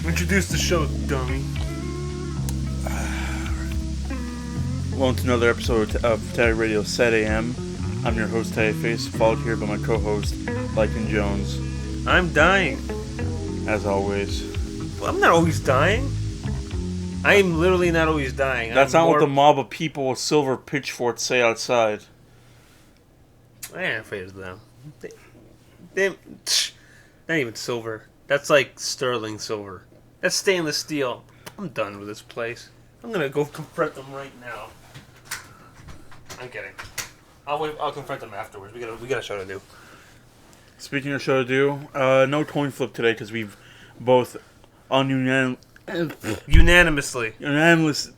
Introduce the show, dummy. Welcome to another episode of TaviRadio SatAM. I'm your host, Face, followed here by my co-host, Lycan Jonze. I'm dying. As always. Well, I'm not always dying. I am literally not always dying. That's not what the mob of people with silver pitchforks say outside. I ain't afraid of them. They not even silver. That's like sterling silver. That's stainless steel. I'm done with this place. I'm gonna go confront them right now. I'm kidding. I'll confront them afterwards. We got a show to do. Speaking of show to do, no coin flip today because we've both Unanimously. Unanimous.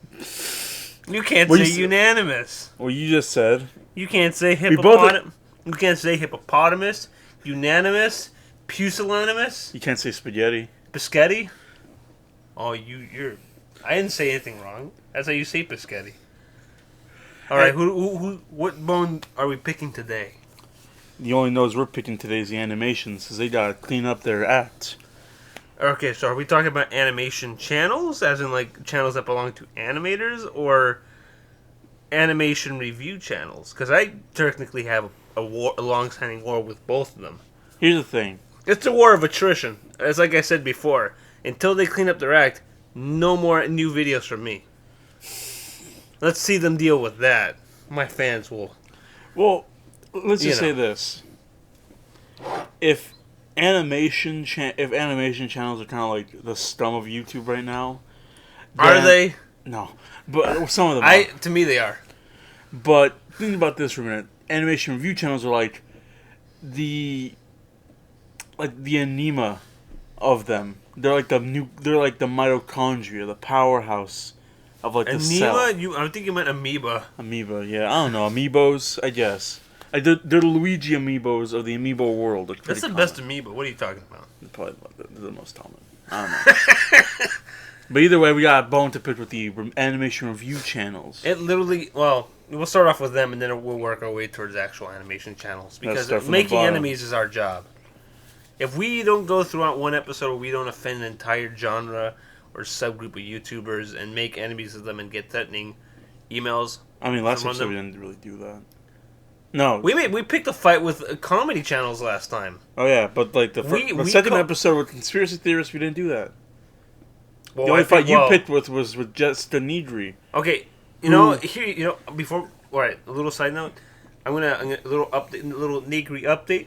You can't say unanimous. Well, you just said. You can't say hippopotamus. You can't say hippopotamus. Unanimous. Pusillanimous. You can't say spaghetti. Biscotti. Oh, you're. I didn't say anything wrong. That's how you say biscotti. All right, what bone are we picking today? The only nose we're picking today is the animations, because they gotta clean up their act. Okay, so are we talking about animation channels, as in like channels that belong to animators, or animation review channels? Because I technically have a long-standing war with both of them. Here's the thing. It's a war of attrition. As like I said before, until they clean up their act, no more new videos from me. Let's see them deal with that. My fans will. Well, let's just say this: if animation channels are kind of like the scum of YouTube right now, are they? No, but some of them. Are. To me, they are. But think about this for a minute: animation review channels are like the anema of them. They're like the mitochondria, the powerhouse of like the cell. I think you meant amoeba. Amoeba, yeah. I don't know. Amiibos, I guess. They're the Luigi amiibos of the amiibo world. That's the best amoeba. What are you talking about? They're probably the most common. I don't know. But either way, we got a bone to pick with the animation review channels. It literally, well, we'll start off with them and then we'll work our way towards actual animation channels. Because making enemies is our job. If we don't go throughout one episode where we don't offend an entire genre or subgroup of YouTubers and make enemies of them and get threatening emails. I mean, last episode we didn't really do that. No. We picked a fight with comedy channels last time. Oh, yeah, but like the second episode with conspiracy theorists, we didn't do that. Well, the only fight you picked with was with just the Nigri. Okay, before, alright, a little side note. I'm gonna a little Nigri update.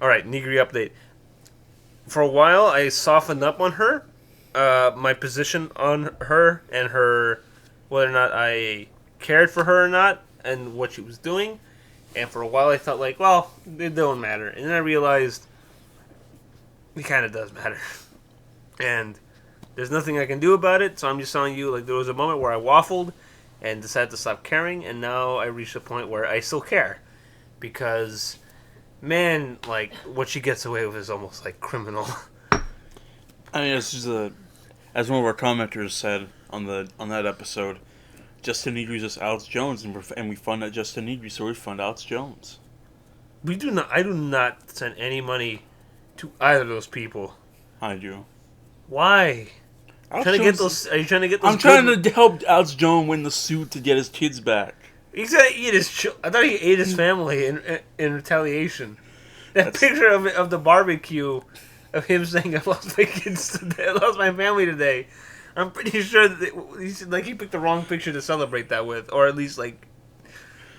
Alright, Nigri update. For a while, I softened up on her, my position on her, and her, whether or not I cared for her or not, and what she was doing. And for a while, I thought like, well, it don't matter. And then I realized it kind of does matter. And there's nothing I can do about it, so I'm just telling you, like, there was a moment where I waffled and decided to stop caring, and now I reached a point where I still care. Because, man, like, what she gets away with is almost, like, criminal. I mean, it's just as one of our commenters said on that episode, Justin Nigri's just Alex Jones, and we fund at Justin Nigri, so we fund Alex Jones. I do not send any money to either of those people. I do. Why? Are you trying to get those? I'm trying to help Alex Jones win the suit to get his kids back. He's gonna eat his. I thought he ate his family in retaliation. That's picture of the barbecue, of him saying, "I lost my kids today. I lost my family today." I'm pretty sure that he picked the wrong picture to celebrate that with, or at least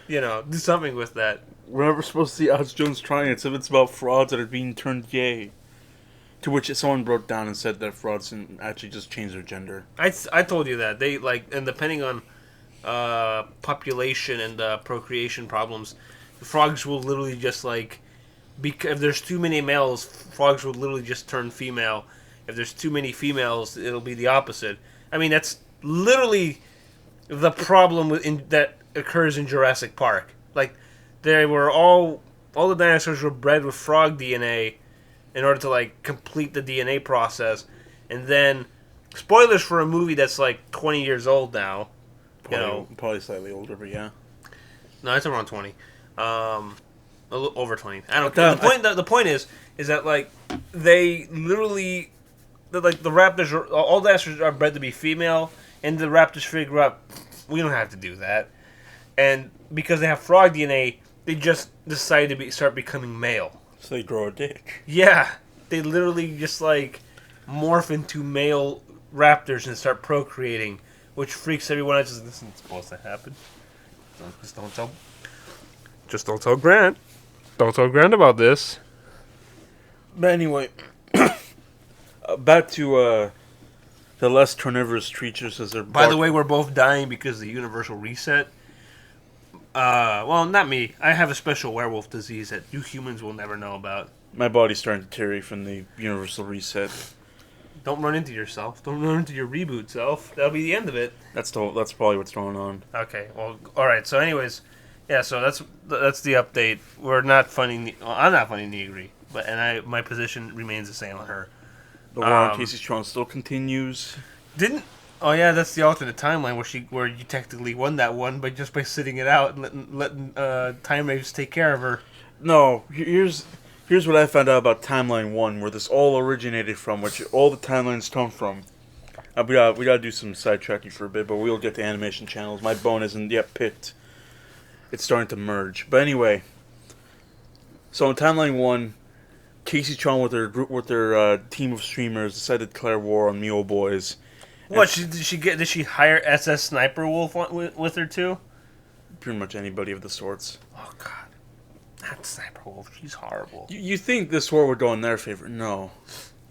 do something with that. We're never supposed to see Alex Jones trying it, so it's about frauds that are being turned gay. To which someone broke down and said that frauds can actually just change their gender. I told you that. They, and depending on population and procreation problems, frogs will literally just, if there's too many males, frogs will literally just turn female. If there's too many females, it'll be the opposite. I mean, that's literally the problem that occurs in Jurassic Park. Like, they were all the dinosaurs were bred with frog DNA in order to, complete the DNA process. And then, spoilers for a movie that's, 20 years old now. Probably slightly older, but yeah. No, it's around 20. A little over 20. I don't care. The point is that, they literally, the Raptors all the Astros are bred to be female, and the Raptors figure out we don't have to do that, and because they have frog DNA, they just decide to start becoming male. So they grow a dick. Yeah, they literally just morph into male raptors and start procreating, which freaks everyone out. This isn't supposed to happen. Just don't tell Grant. Don't tell Grant about this. But anyway, back to the less carnivorous creatures as they're. By the way, we're both dying because of the universal reset. Well, not me. I have a special werewolf disease that you humans will never know about. My body's starting to tear from the universal reset. Don't run into yourself. Don't run into your reboot self. That'll be the end of it. That's probably what's going on. Okay. Well, all right. So, anyways, yeah. So that's the update. We're not funding. I'm not funding Nigri, my position remains the same on her. The war on Casey Strong still continues. Oh yeah, that's the alternate timeline where you technically won that one, but just by sitting it out and letting Time Waves take care of her. No, here's what I found out about Timeline 1, where this all originated from, which all the timelines come from. We gotta do some sidetracking for a bit, but we'll get to animation channels. My bone isn't yet picked. It's starting to merge. But anyway, so in Timeline 1, Casey Chong with their team of streamers decided to declare war on Mule Boys. What did she hire SS Sniper Wolf with her too? Pretty much anybody of the sorts. Oh God, not Sniper Wolf. She's horrible. You think this war would go in their favor? No.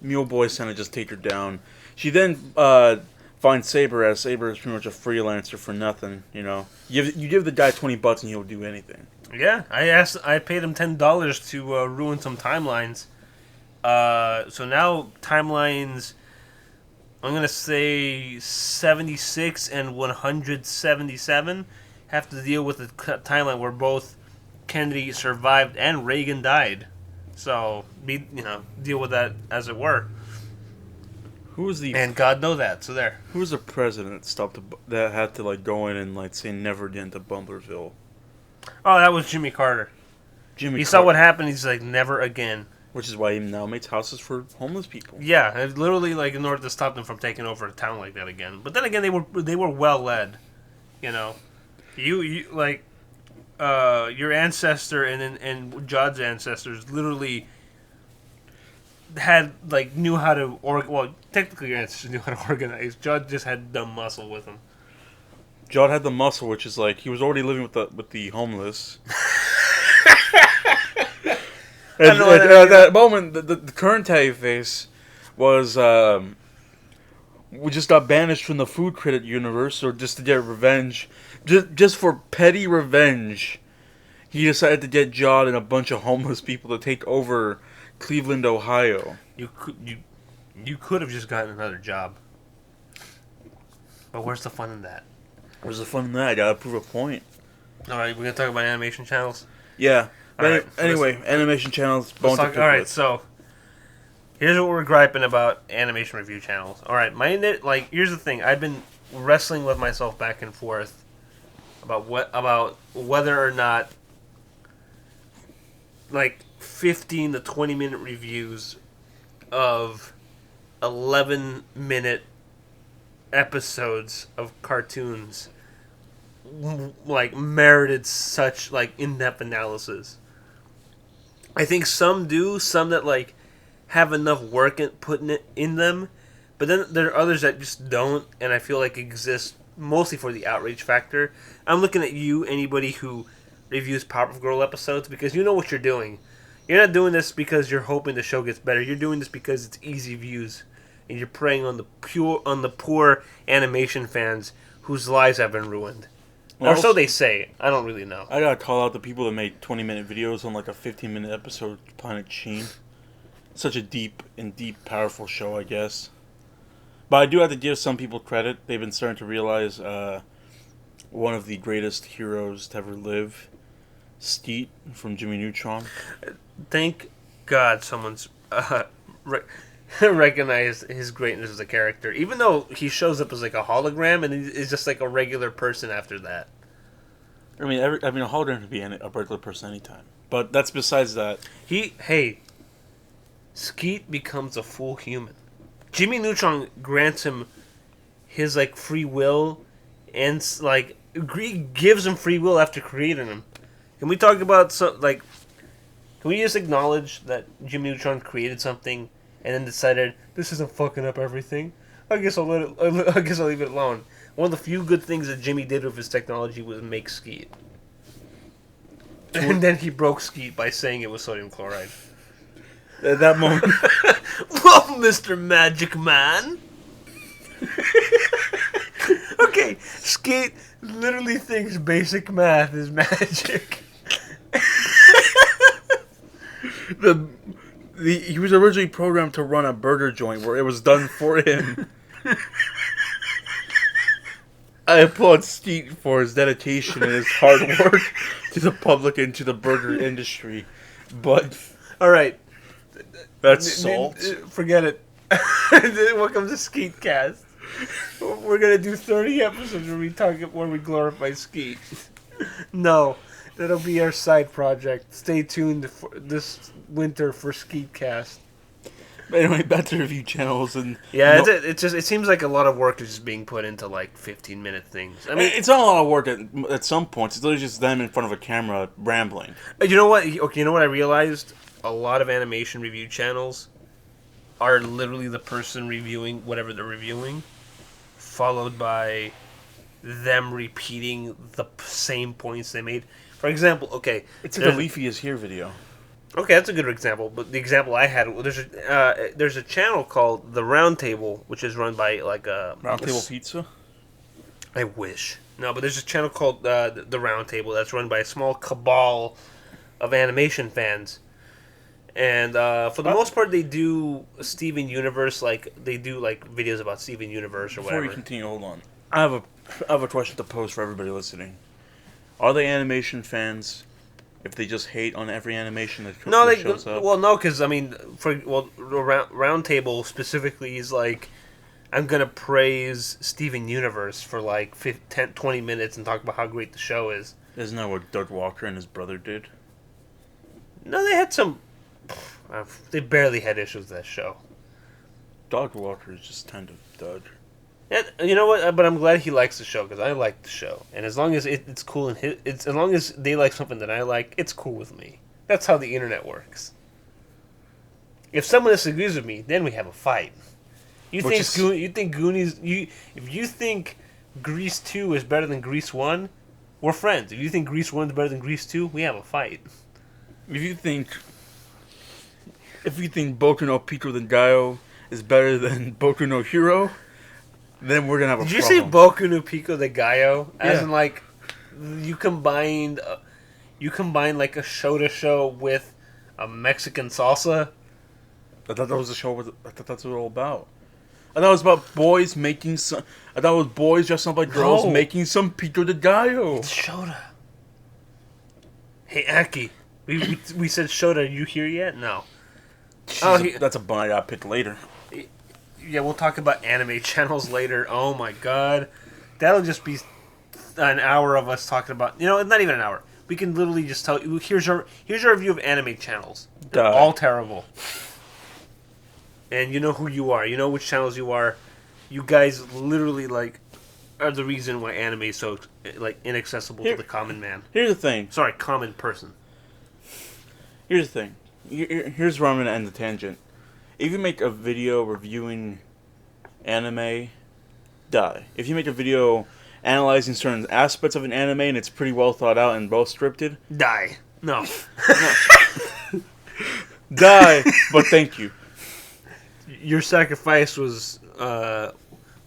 Mule Boys tend to just take her down. She then finds Saber, as Saber is pretty much a freelancer for nothing. You know, you give the guy $20 and he'll do anything. Yeah, I paid him $10 to ruin some timelines. So now timelines, I'm gonna say 76 and 177 have to deal with a timeline where both Kennedy survived and Reagan died. So deal with that as it were. And God know that. So there. Who was the president that had to go in and say never again to Bumblerville? Oh, that was Jimmy Carter. He saw what happened. He's like, never again. Which is why he now makes houses for homeless people. Yeah, literally, in order to stop them from taking over a town like that again. But then again, they were well led. You your ancestor and Jod's ancestors literally had knew how to technically your ancestors knew how to organize. Jod just had dumb muscle with him. Jod had the muscle, which is he was already living with the homeless. And at that moment, the current Tavy face was we just got banished from the food credit universe, or just to get revenge, just for petty revenge. He decided to get Jod and a bunch of homeless people to take over Cleveland, Ohio. You could have just gotten another job, but where's the fun in that? Where's the fun in that? I gotta prove a point. All right, we're gonna talk about animation channels. Yeah. Right, anyway, animation channels. Alright, so here's what we're griping about animation review channels. Alright, here's the thing. I've been wrestling with myself back and forth about whether or not 15 to 20 minute reviews of 11-minute episodes of cartoons merited such in-depth analysis. I think some do, some that have enough work putting it in them, but then there are others that just don't, and I feel exist mostly for the outrage factor. I'm looking at you, anybody who reviews Powerpuff Girl episodes, because you know what you're doing. You're not doing this because you're hoping the show gets better. You're doing this because it's easy views, and you're preying on the poor animation fans whose lives have been ruined. Or so they say. I don't really know. I gotta call out the people that make 20-minute videos on a 15-minute episode of Planet Sheen. Such a deep, powerful show, I guess. But I do have to give some people credit. They've been starting to realize one of the greatest heroes to ever live, Skeet from Jimmy Neutron. Thank God someone's recognized his greatness as a character, even though he shows up as a hologram and is just a regular person after that. I mean, a hologram could be a regular person anytime, but that's besides that. Skeet becomes a full human. Jimmy Neutron grants him his like free will, and like gives him free will after creating him. Can we talk about can we just acknowledge that Jimmy Neutron created something and then decided this isn't fucking up everything? I guess I'll leave it alone. One of the few good things that Jimmy did with his technology was make Skeet. And then he broke Skeet by saying it was sodium chloride. At that moment... Well, Mr. Magic Man! Okay, Skeet literally thinks basic math is magic. He was originally programmed to run a burger joint where it was done for him. I applaud Skeet for his dedication and his hard work to the public and to the burger industry. But... Alright. That's salt. Forget it. Welcome to Skeet Cast. We're gonna do 30 episodes where we glorify Skeet. No, that'll be our side project. Stay tuned this winter for Skeet Cast. But anyway, back to review channels and it seems like a lot of work is just being put into like 15-minute things. I mean, it's not a lot of work at some points. It's literally just them in front of a camera rambling. You know what? Okay, you know what I realized? A lot of animation review channels are literally the person reviewing whatever they're reviewing, followed by them repeating the same points they made. For example, okay, it's like a Leafy is Here video. Okay, that's a good example. But the example I had, there's a channel called The Roundtable, which is run by like a Roundtable Pizza. I wish. No, but there's a channel called the Roundtable that's run by a small cabal of animation fans. And for the most part, they do Steven Universe, like they do like videos about Steven Universe or whatever. Before you continue, hold on. I have a question to pose for everybody listening. Are they animation fans if they just hate on every animation that shows up? Well, no, because I mean, Roundtable specifically is like, I'm gonna praise Steven Universe for like 20 minutes and talk about how great the show is. Isn't that what Doug Walker and his brother did? No, they had some. They barely had issues with that show. Doug Walker is just kind of Doug. And you know what? But I'm glad he likes the show because I like the show. And as long as it's cool and as long as they like something that I like, it's cool with me. That's how the internet works. If someone disagrees with me, then we have a fight. You think Goonies? If you think Grease 2 is better than Grease 1, we're friends. If you think Grease 1 is better than Grease 2, we have a fight. If you think Boku no Pico de Gallo is better than Boku no Hero, then we're gonna have a problem. Did you say Boku no Pico de Gallo? Yeah. As in like you combined like a show with a Mexican salsa? I thought that was the show. I thought that's what it was all about. I thought it was about boys making some. I thought it was boys dressed up like girls making some Pico de Gallo. It's Shota. Hey Aki, we said Shota. Are you here yet? No. That's a bun I got picked later. Yeah, we'll talk about anime channels later. Oh my god, that'll just be an hour of us talking about. Not even an hour. We can literally just tell you. Here's our review of anime channels. They're all terrible. And you know who you are. You know which channels you are. You guys literally are the reason why anime is so inaccessible to the common man. Here's the thing. Sorry, common person. Here's the thing. Here's where I'm gonna end the tangent. If you make a video reviewing anime, die. If you make a video analyzing certain aspects of an anime and it's pretty well thought out and well scripted, die. No. Die, but thank you. Your sacrifice was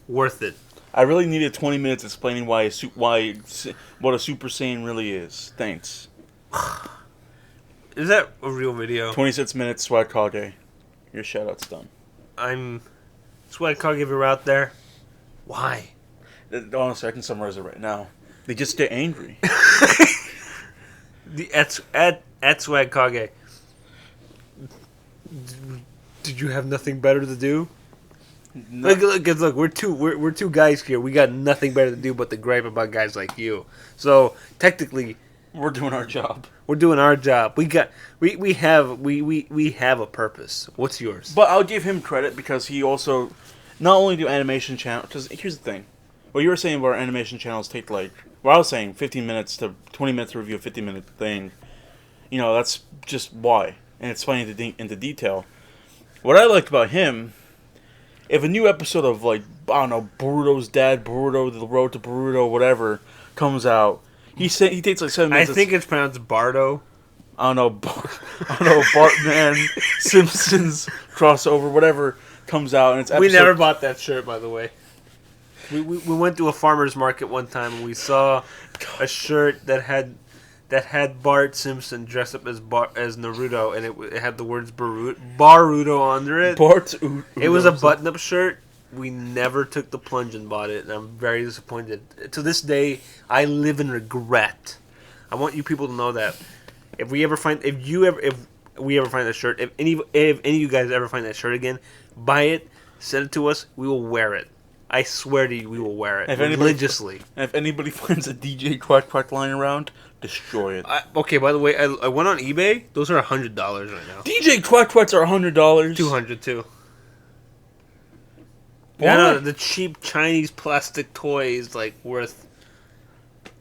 worth it. I really needed 20 minutes explaining what a Super Saiyan really is. Thanks. Is that a real video? 26 minutes, Swag Kage. Your shout-out's done. I'm Swag Kage, if you're out there. Why? Honestly, I can summarize it right now. They just get angry. At Swag Kage. Did you have nothing better to do? No. Look, we're two guys here. We got nothing better to do but to gripe about guys like you. So technically, We're doing our job. We're doing our job. We have a purpose. What's yours? But I'll give him credit because he also not only do animation channel. Because here's the thing, what you were saying about animation channels take like. Well, I was saying 15 minutes to 20 minutes to review a 50-minute thing. You know, that's just why, and it's explained into detail. What I liked about him, if a new episode of like I don't know Baruto's Dad, Baruto, The Road to Baruto, whatever comes out, he takes like 7 minutes. I think it's pronounced Bardo. I don't know, Bartman, Simpsons crossover, whatever comes out, and it's episode. We never bought that shirt, by the way. We went to a farmer's market one time and we saw a shirt that had Bart Simpson dressed up as Naruto, and it had the words Baruto under it. It was a button-up shirt. We never took the plunge and bought it, and I'm very disappointed. To this day, I live in regret. I want you people to know that if we ever find that shirt, if any of you guys ever find that shirt again, buy it, send it to us. We will wear it. I swear to you, we will wear it religiously. If anybody finds a DJ Quack Quack lying around, destroy it. Okay, by the way, I went on eBay. Those are $100 right now. DJ Quack Quacks are $100. $200 too. Yeah, no, the cheap Chinese plastic toys worth.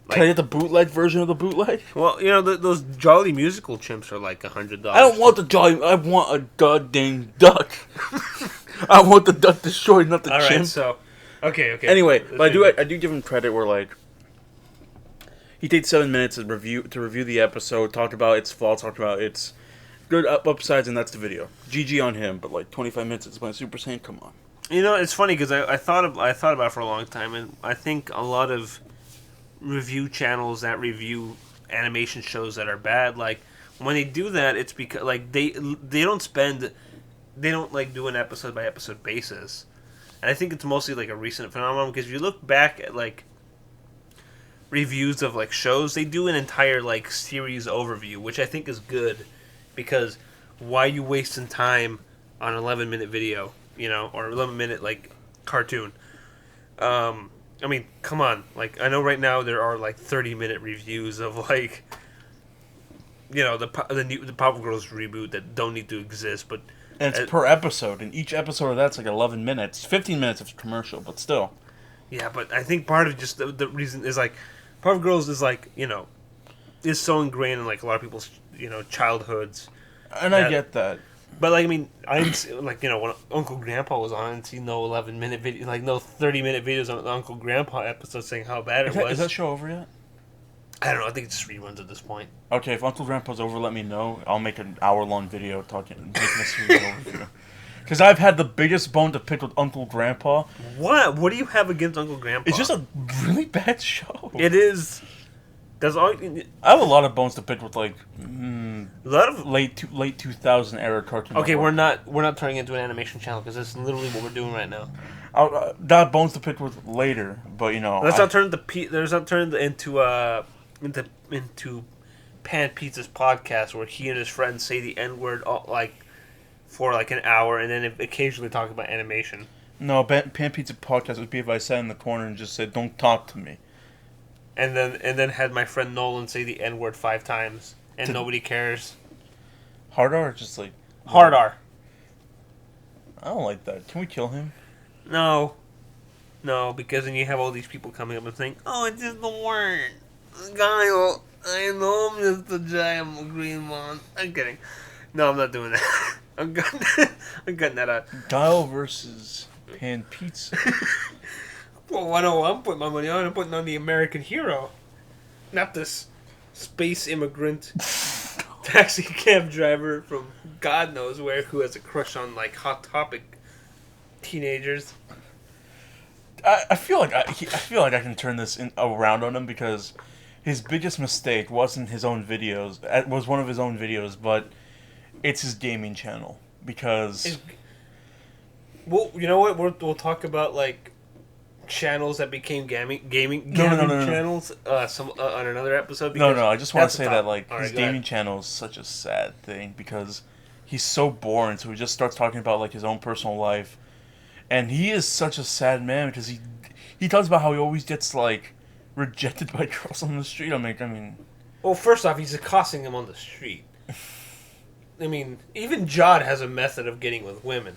Can I get the bootleg version of the bootleg? Well, you know those Jolly Musical chimps are like $100. I don't want the Jolly. I want a goddamn duck. I want the duck destroyed, not the chimp. Alright, so. Okay. Anyway, but I do give him credit where he takes 7 minutes to review the episode, talk about its faults, talk about its good upsides, and that's the video. GG on him, but 25 minutes to explain Super Saiyan, come on. You know, it's funny because I thought about it for a long time, and I think a lot of review channels that review animation shows that are bad, when they do that, it's because they don't do an episode by episode basis. And I think it's mostly a recent phenomenon because if you look back at reviews of shows, they do an entire series overview, which I think is good because why are you wasting time on an 11-minute video, or 11-minute cartoon? I mean, come on. I know right now there are 30-minute reviews of the Powerpuff Girls reboot that don't need to exist, but. And it's per episode, and each episode of that's 11 minutes. 15 minutes if it's commercial, but still. Yeah, but I think part of just the reason is Powerpuff Girls is is so ingrained in a lot of people's childhoods. And I get that. But I mean, I didn't when Uncle Grandpa was on, I didn't see no 11-minute video, no 30-minute videos on the Uncle Grandpa episode saying how bad it was. Is that show over yet? I don't know. I think it's just reruns at this point. Okay, if Uncle Grandpa's over, let me know. I'll make an hour-long video making a series overview. Because I've had the biggest bone to pick with Uncle Grandpa. What? What do you have against Uncle Grandpa? It's just a really bad show. It is. That's all. I have a lot of bones to pick with a lot of late 2000 era cartoon. Okay, we're not turning into an animation channel because that's literally what we're doing right now. That bones to pick with later, but let's not turn into Pan Pizza's podcast where he and his friends say the N-word for an hour and then occasionally talk about animation. No, Pan Pizza podcast would be if I sat in the corner and just said, "Don't talk to me," and then had my friend Nolan say the N-word 5 times and nobody cares. Hard R or just hard R? I don't like that. Can we kill him? No, because then you have all these people coming up and saying, "Oh, it's just the word." Guile, I know Mr. Giant Green Mon. I'm kidding. No, I'm not doing that. I'm cutting that out. Guile versus Pan Pizza. Well, I know what I'm putting my money on. I'm putting on the American hero. Not this space immigrant taxi cab driver from God knows where who has a crush on Hot Topic teenagers. I feel like I can turn this around on him because his biggest mistake wasn't his own videos. It was one of his own videos, but it's his gaming channel because. Well, you know what? We'll talk about channels that became gaming channels. On another episode. No. I just want to say that his gaming channel is such a sad thing because he's so boring. So he just starts talking about his own personal life. And he is such a sad man because he talks about how he always gets rejected by girls on the street. I mean, Well, first off, he's accosting him on the street. I mean, even Jod has a method of getting with women.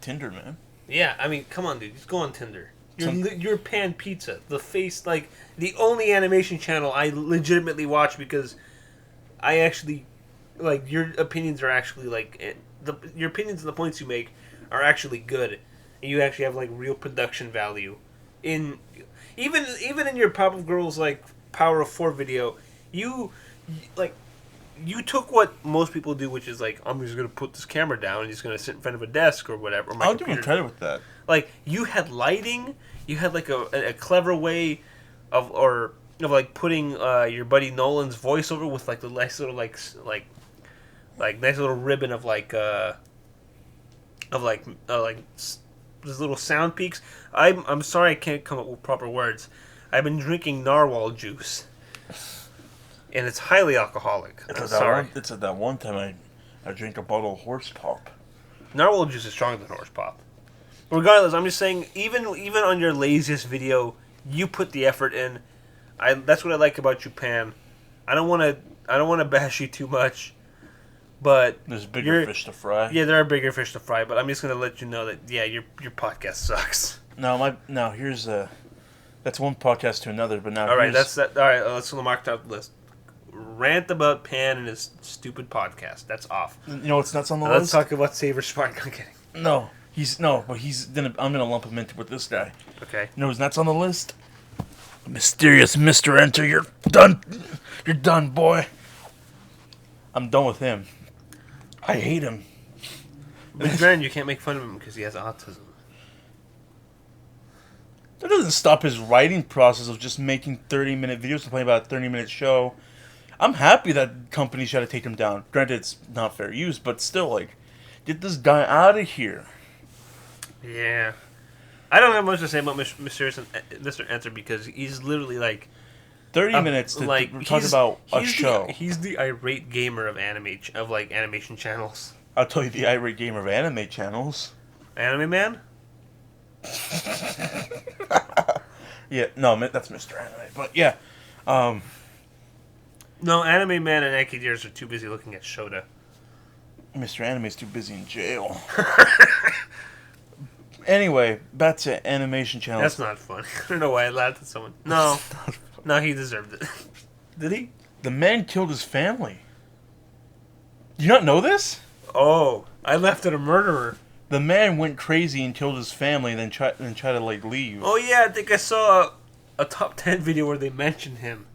Tinder, man. Yeah, I mean, come on, dude. Just go on Tinder. You're Pan Pizza. The face, like, the only animation channel I legitimately watch because I actually, like, your opinions are actually, like, your opinions and the points you make are actually good. And you actually have, like, real production value. Even in your Pop of Girls, like, Power of 4 video, you took what most people do, which is like, I'm just going to put this camera down and he's going to sit in front of a desk or whatever. I'll give him credit with that. Like, you had lighting, you had like a clever way of putting your buddy Nolan's voiceover with like the nice little nice little ribbon of these little sound peaks. I'm sorry I can't come up with proper words. I've been drinking narwhal juice. And it's highly alcoholic. Sorry. It's that one time I drank a bottle of horse pop. Narwhal juice is stronger than horse pop. Regardless, I'm just saying, even on your laziest video, you put the effort in. That's what I like about you, Pam. I don't want to bash you too much, but there's bigger fish to fry. Yeah, there are bigger fish to fry, but I'm just gonna let you know that your podcast sucks. Here's that's one podcast to another, but now all right, that's that. All right, let's mark out the list. Rant about Pan and his stupid podcast. That's off. You know what's nuts on the list? Let's talk about Saber Spark. I'm kidding. I'm gonna lump him into with this guy. Okay. You know who's nuts on the list? Mysterious Mr. Enter. You're done. You're done, boy. I'm done with him. I hate him. But granted, you can't make fun of him because he has autism. That doesn't stop his writing process of just making 30-minute videos complaining about a 30-minute show. I'm happy that companies try to take him down. Granted, it's not fair use, but still, like, get this guy out of here. Yeah. I don't have much to say about Mr. Enter because he's literally, like... 30 minutes to talk about a show. He's the irate gamer of animation channels. I'll tell you the irate gamer of anime channels. Anime Man? Yeah, no, that's Mr. Anime. But, yeah. No, Anime Man and Ekideers are too busy looking at Shota. Mr. Anime's too busy in jail. Anyway, back to animation channels. That's not funny. I don't know why I laughed at someone. No. No, he deserved it. Did he? The man killed his family. Do you not know this? Oh, I left it a murderer. The man went crazy and killed his family, and then tried to like leave. Oh yeah, I think I saw a top 10 video where they mentioned him.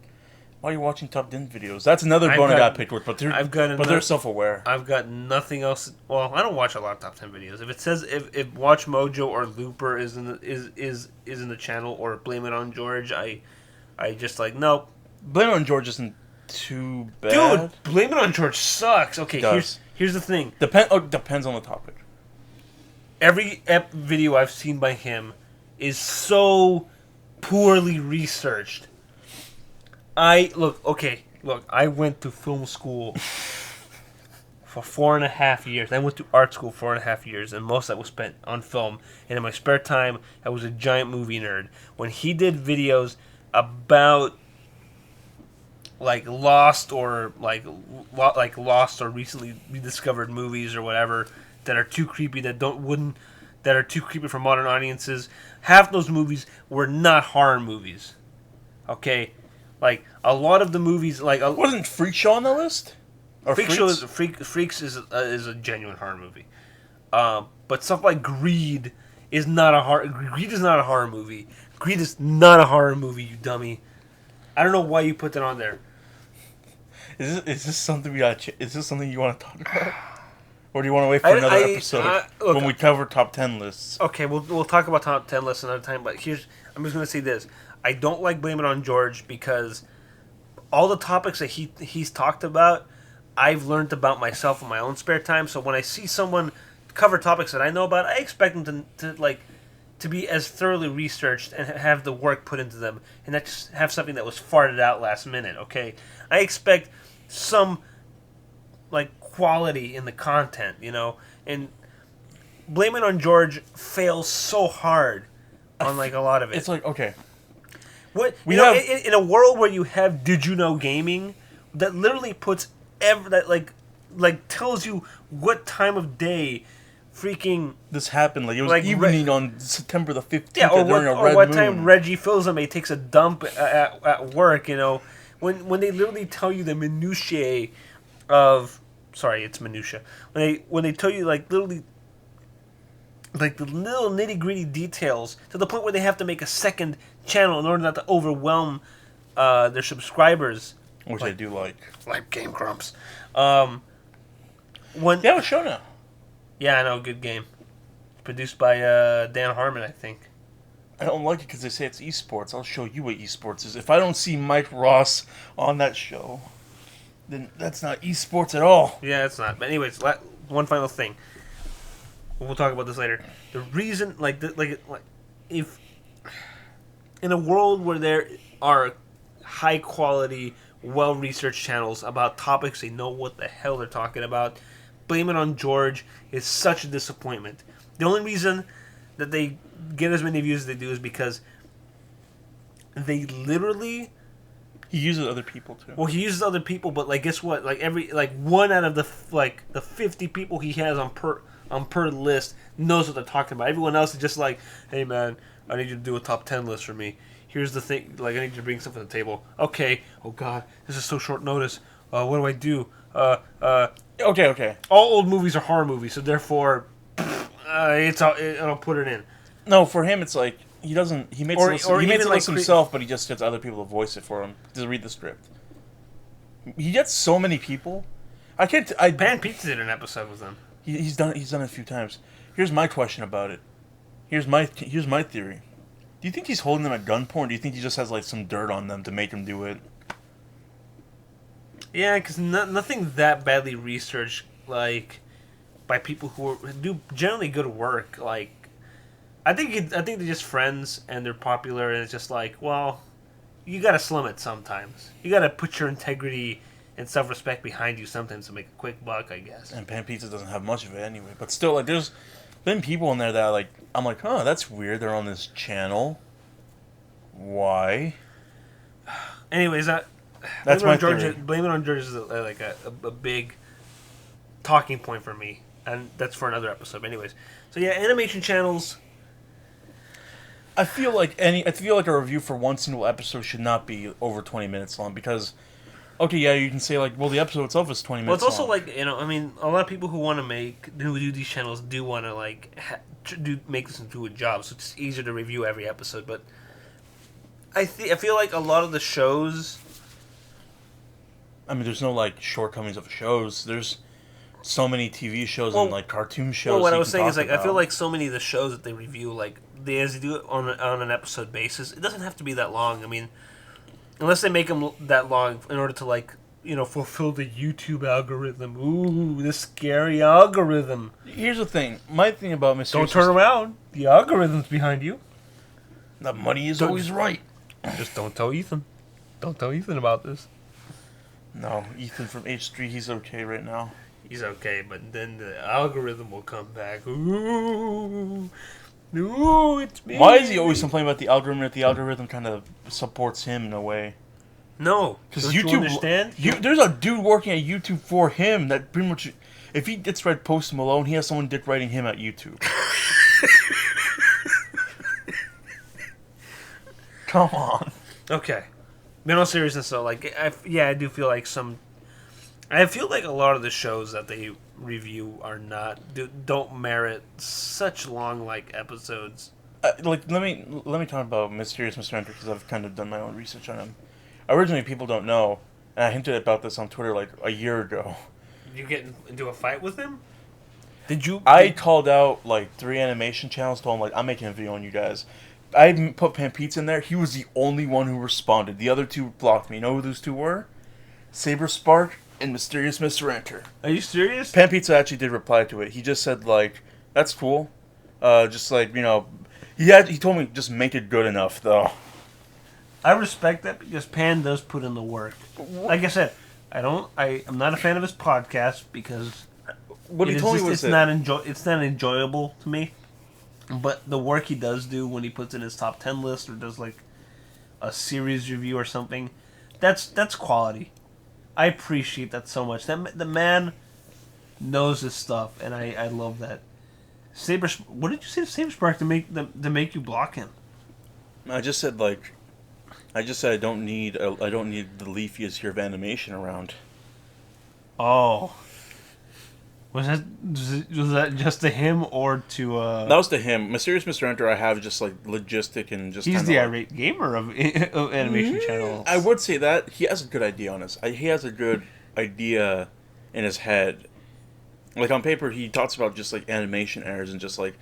Why are you watching top 10 videos? That's another bone I got picked with, but they're self-aware. I've got nothing else. Well, I don't watch a lot of top 10 videos. If it says if Watch Mojo or Looper is in the channel or Blame It on George, I just like nope. Blame It on George isn't too bad. Dude, Blame It on George sucks. Okay, here's the thing. Depends on the topic. Every video I've seen by him is so poorly researched. I went to film school for 4.5 years. I went to art school 4.5 years, and most of that was spent on film. And in my spare time, I was a giant movie nerd. When he did videos about like lost or recently rediscovered movies or whatever that are too creepy that are too creepy for modern audiences, half those movies were not horror movies. Okay. Like, a lot of the movies, like... Wasn't Freak Show on the list? Or Freaks is a genuine horror movie. But stuff like Greed is not a horror movie. Greed is not a horror movie, you dummy. I don't know why you put that on there. Is this something is this something you want to talk about? Or do you want to wait for another episode when we cover top 10 lists? Okay, we'll talk about top 10 lists another time, but I'm just going to say this. I don't like Blame It on George because all the topics that he's talked about, I've learned about myself in my own spare time. So when I see someone cover topics that I know about, I expect them to be as thoroughly researched and have the work put into them, and not just have something that was farted out last minute. Okay, I expect some like quality in the content, and Blame It on George fails so hard on like a lot of it. It's like, okay. What in a world where you have Did You Know Gaming that literally puts tells you what time of day freaking this happened. Like it was evening on September the 15th. Yeah, or during what, a red what moon. time Reggie Fils-Aimé takes a dump at work. You know, when they literally tell you the minutiae of it's minutia. When they tell you literally. Like the little nitty gritty details to the point where they have to make a second channel in order not to overwhelm their subscribers, which I do like Game Grumps. They have a show now. Yeah, I know, good game. Produced by Dan Harmon, I think. I don't like it because they say it's esports. I'll show you what esports is. If I don't see Mike Ross on that show, then that's not esports at all. Yeah, it's not. But anyways, one final thing. We'll talk about this later. The reason, if in a world where there are high quality, well researched channels about topics they know what the hell they're talking about, Blame It on George is such a disappointment. The only reason that they get as many views as they do is because they literally. He uses other people too. Well, he uses other people, but guess what? One out of the 50 people he has on per list knows what they're talking about. Everyone else is just like, hey man, I need you to do a top 10 list for me. Here's the thing, I need you to bring something to the table. Okay, oh god, this is so short notice. What do I do? Okay. All old movies are horror movies, so therefore, I'll put it in. No, for him it's like, he makes it list himself, but he just gets other people to voice it for him, to read the script. He gets so many people. Pan Pizza did an episode with him. He's done it a few times. Here's my question about it. Here's my theory. Do you think he's holding them at gunpoint, or do you think he just has some dirt on them to make them do it? Yeah, because nothing that badly researched by people who do generally good work. I think they're just friends and they're popular, and it's just well, you gotta slum it sometimes. You gotta put your integrity and self-respect behind you sometimes to make a quick buck, I guess. And Pan Pizza doesn't have much of it anyway. But still, there's been people in there that I'm like, huh, that's weird. They're on this channel. Why? Anyways, that's my theory. Blame It on George is a big talking point for me, and that's for another episode. But anyways, so yeah, animation channels. I feel like a review for one single episode should not be over 20 minutes long because. Okay, yeah, you can say the episode itself is 20 minutes. Well, it's also long. a lot of people who do these channels do want to make this into a job, so it's easier to review every episode. But I feel like a lot of the shows. I mean, there's no shortcomings of shows. There's so many TV shows and cartoon shows. Well, what I was saying is I feel like so many of the shows that they review, as they do it on an episode basis, it doesn't have to be that long. I mean. Unless they make them that long in order to, fulfill the YouTube algorithm. Ooh, the scary algorithm. Here's the thing. My thing about Mysterious... Don't turn around. The algorithm's behind you. The money is always right. Just don't tell Ethan. Don't tell Ethan about this. No, Ethan from H3, he's okay right now. He's okay, but then the algorithm will come back. Ooh... No, it's me. Why is he always complaining about the algorithm? If the algorithm kind of supports him in a way. No, because YouTube. You understand? There's a dude working at YouTube for him that pretty much, if he gets read Post Malone, he has someone dick writing him at YouTube. Come on. Okay, in all seriousness, though, I do feel like I feel like a lot of the shows that they review don't merit such long episodes. Let me talk about Mysterious Mr. Enter because I've kind of done my own research on him. Originally, people don't know, and I hinted about this on Twitter a year ago. Did you get into a fight with him? I called out 3 animation channels, told them I'm making a video on you guys. I put Pan Pizza in there. He was the only one who responded. The other 2 blocked me. You know who those 2 were? Saber Spark and Mysterious Mr. Enter. Are you serious? Pan Pizza actually did reply to it. He just said that's cool. He told me just make it good enough though. I respect that because Pan does put in the work. Like I said, I'm not a fan of his podcast because what he told me was it's not enjoyable to me. But the work he does do when he puts in his top 10 list or does a series review or something. That's quality. I appreciate that so much. The man knows his stuff, and I love that. Saber, what did you say to Saber Spark to make you block him? I just said I don't need the leafiest here of animation around. Oh, was that just to him or to? That was to him. Mysterious Mr. Enter, I have just like logistic and just. He's the irate gamer of animation channels. I would say that he has a good idea on his. He has a good idea in his head. Like on paper, he talks about just like animation errors and just like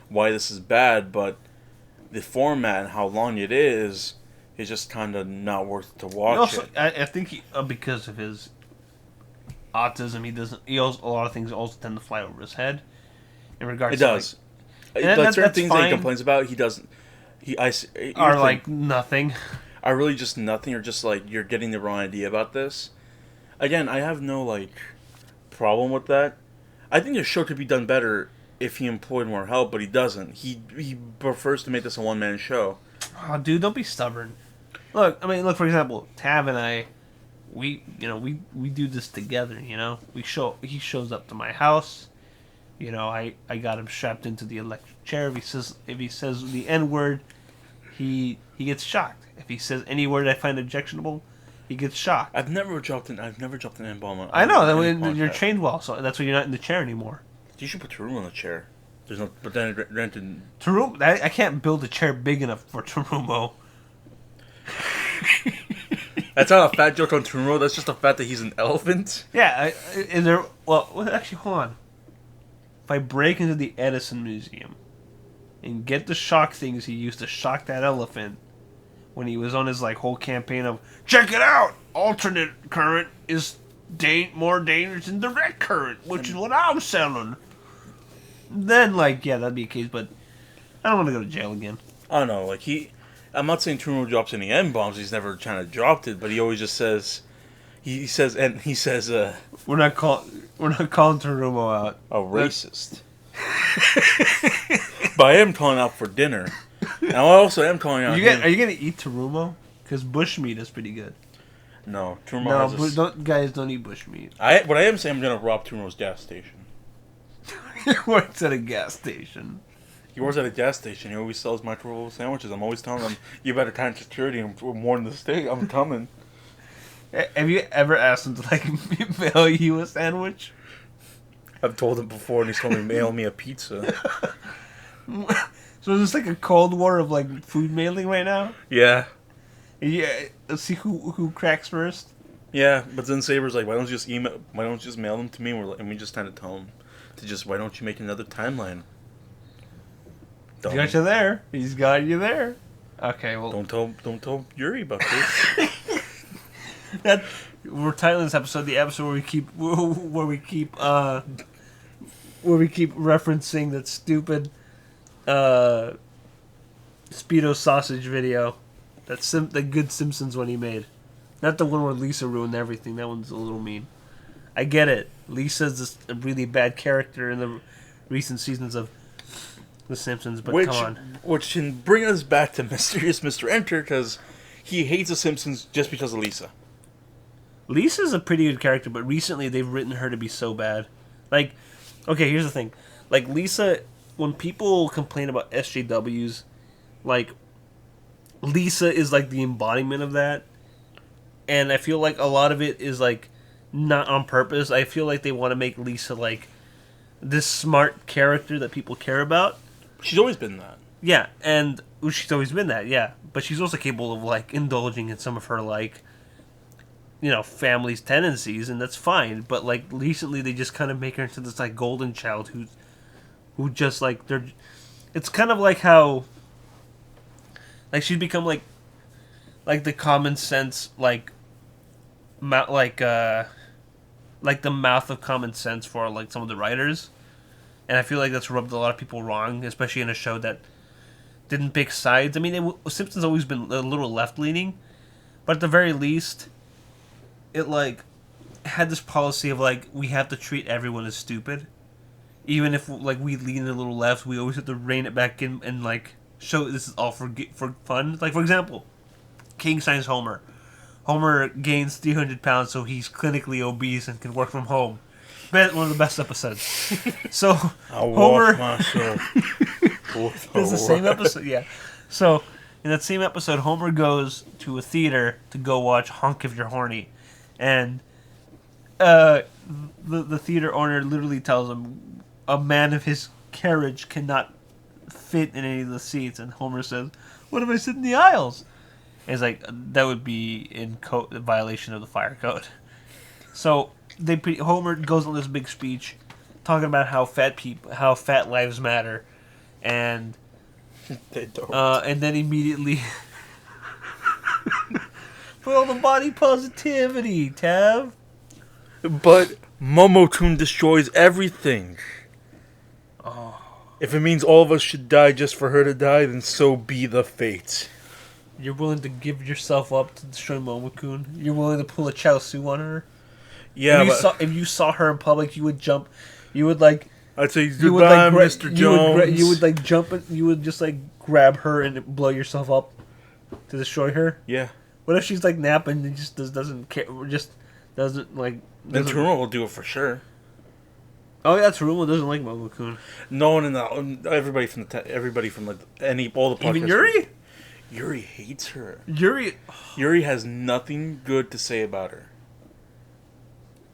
why this is bad, but the format and how long it is just kind of not worth to watch. Also, it. I think because of his autism, he also, a lot of things also tend to fly over his head. In regards, it does. Like certain things fine. that he complains about, he doesn't. Are like nothing. Are really just nothing, or just like you're getting the wrong idea about this. Again, I have no like problem with that. I think the show could be done better if he employed more help, but he doesn't. He prefers to make this a one-man show. Oh, dude, don't be stubborn. Look, for example, Tav and I, we do this together. He shows up to my house. I got him strapped into the electric chair. If he says the N word, he gets shocked. If he says any word I find objectionable, he gets shocked. I've never dropped an N-bomb. I know that you're trained well, so that's why you're not in the chair anymore. You should put Terumo in the chair. There's no, but then rented. Terumo, I can't build a chair big enough for Terumo. That's not a fat joke on Terumo. That's just the fact that he's an elephant. Yeah, actually, hold on. If I break into the Edison Museum and get the shock things he used to shock that elephant when he was on his whole campaign of check it out, alternate current is more dangerous than direct current, which is what I'm selling. Then that'd be a case, but I don't want to go to jail again. I don't know, I'm not saying Terumo drops any N-bombs. He's never kind of dropped it, but he always just says, we're not calling Terumo out a racist. But I am calling out for dinner. And I also am calling out. Are you gonna eat Terumo? Because bushmeat is pretty good. No, Terumo don't eat bushmeat. What I am saying, I'm gonna rob Terumo's gas station. He works at a gas station. He works at a gas station. He always sells microwave sandwiches. I'm always telling him, you better time security and warn the state. I'm coming. Have you ever asked him to mail you a sandwich? I've told him before, and he's told me mail me a pizza. So is this a Cold War of food mailing right now? Yeah. Yeah. Let's see who cracks first. Yeah, but then Saber's like, why don't you just mail them to me? And we just kind of tell him to why don't you make another timeline? He's got you there. He's got you there. Okay, well, don't tell Yuri about this. We're titling this episode the episode where we keep referencing that stupid Speedo sausage video, the good Simpsons one he made, not the one where Lisa ruined everything. That one's a little mean. I get it. Lisa's a really bad character in the recent seasons of The Simpsons, but come on. Which can bring us back to Mysterious Mr. Enter, because he hates The Simpsons just because of Lisa. Lisa's a pretty good character, but recently they've written her to be so bad. Okay, here's the thing. Lisa, when people complain about SJWs, Lisa is the embodiment of that. And I feel a lot of it is not on purpose. I feel they want to make Lisa this smart character that people care about. She's always been that. Yeah, and she's always been that, yeah. But she's also capable of indulging in some of her family's tendencies, and that's fine. But recently they just kind of make her into this golden child who just they're. It's kind of how she'd become the common sense the mouth of common sense for some of the writers, and I feel that's rubbed a lot of people wrong, especially in a show that didn't pick sides. I mean, Simpsons always been a little left leaning, but at the very least, it had this policy of we have to treat everyone as stupid, even if we lean a little left, we always have to rein it back in and show this is all for fun. For example, king size Homer. Homer gains 300 pounds, so he's clinically obese and can work from home. One of the best episodes. So Homer. It's the same episode, yeah. So in that same episode, Homer goes to a theater to go watch Honk If You're Horny, and the theater owner literally tells him a man of his carriage cannot fit in any of the seats, and Homer says, "What if I sit in the aisles?" And he's like, "That would be in violation of the fire code." So Homer goes on this big speech talking about how fat lives matter, and they don't. And then immediately put all the body positivity, Tav. But Momo-kun destroys everything. Oh. If it means all of us should die just for her to die, then so be the fate. You're willing to give yourself up to destroy Momo-kun? You're willing to pull a Chaosu on her? Yeah, if you saw her in public, you would jump. You would like. I'd say goodbye, Mr. Jones. You would like jump. You would just like grab her and blow yourself up to destroy her. Yeah. What if she's like napping and just doesn't care? Just doesn't like. Then Terumo will do it for sure. Oh yeah, Terumo doesn't like Momo-kun. No one in the everybody from like all the podcasts. Even Yuri. Yuri hates her. Yuri has nothing good to say about her.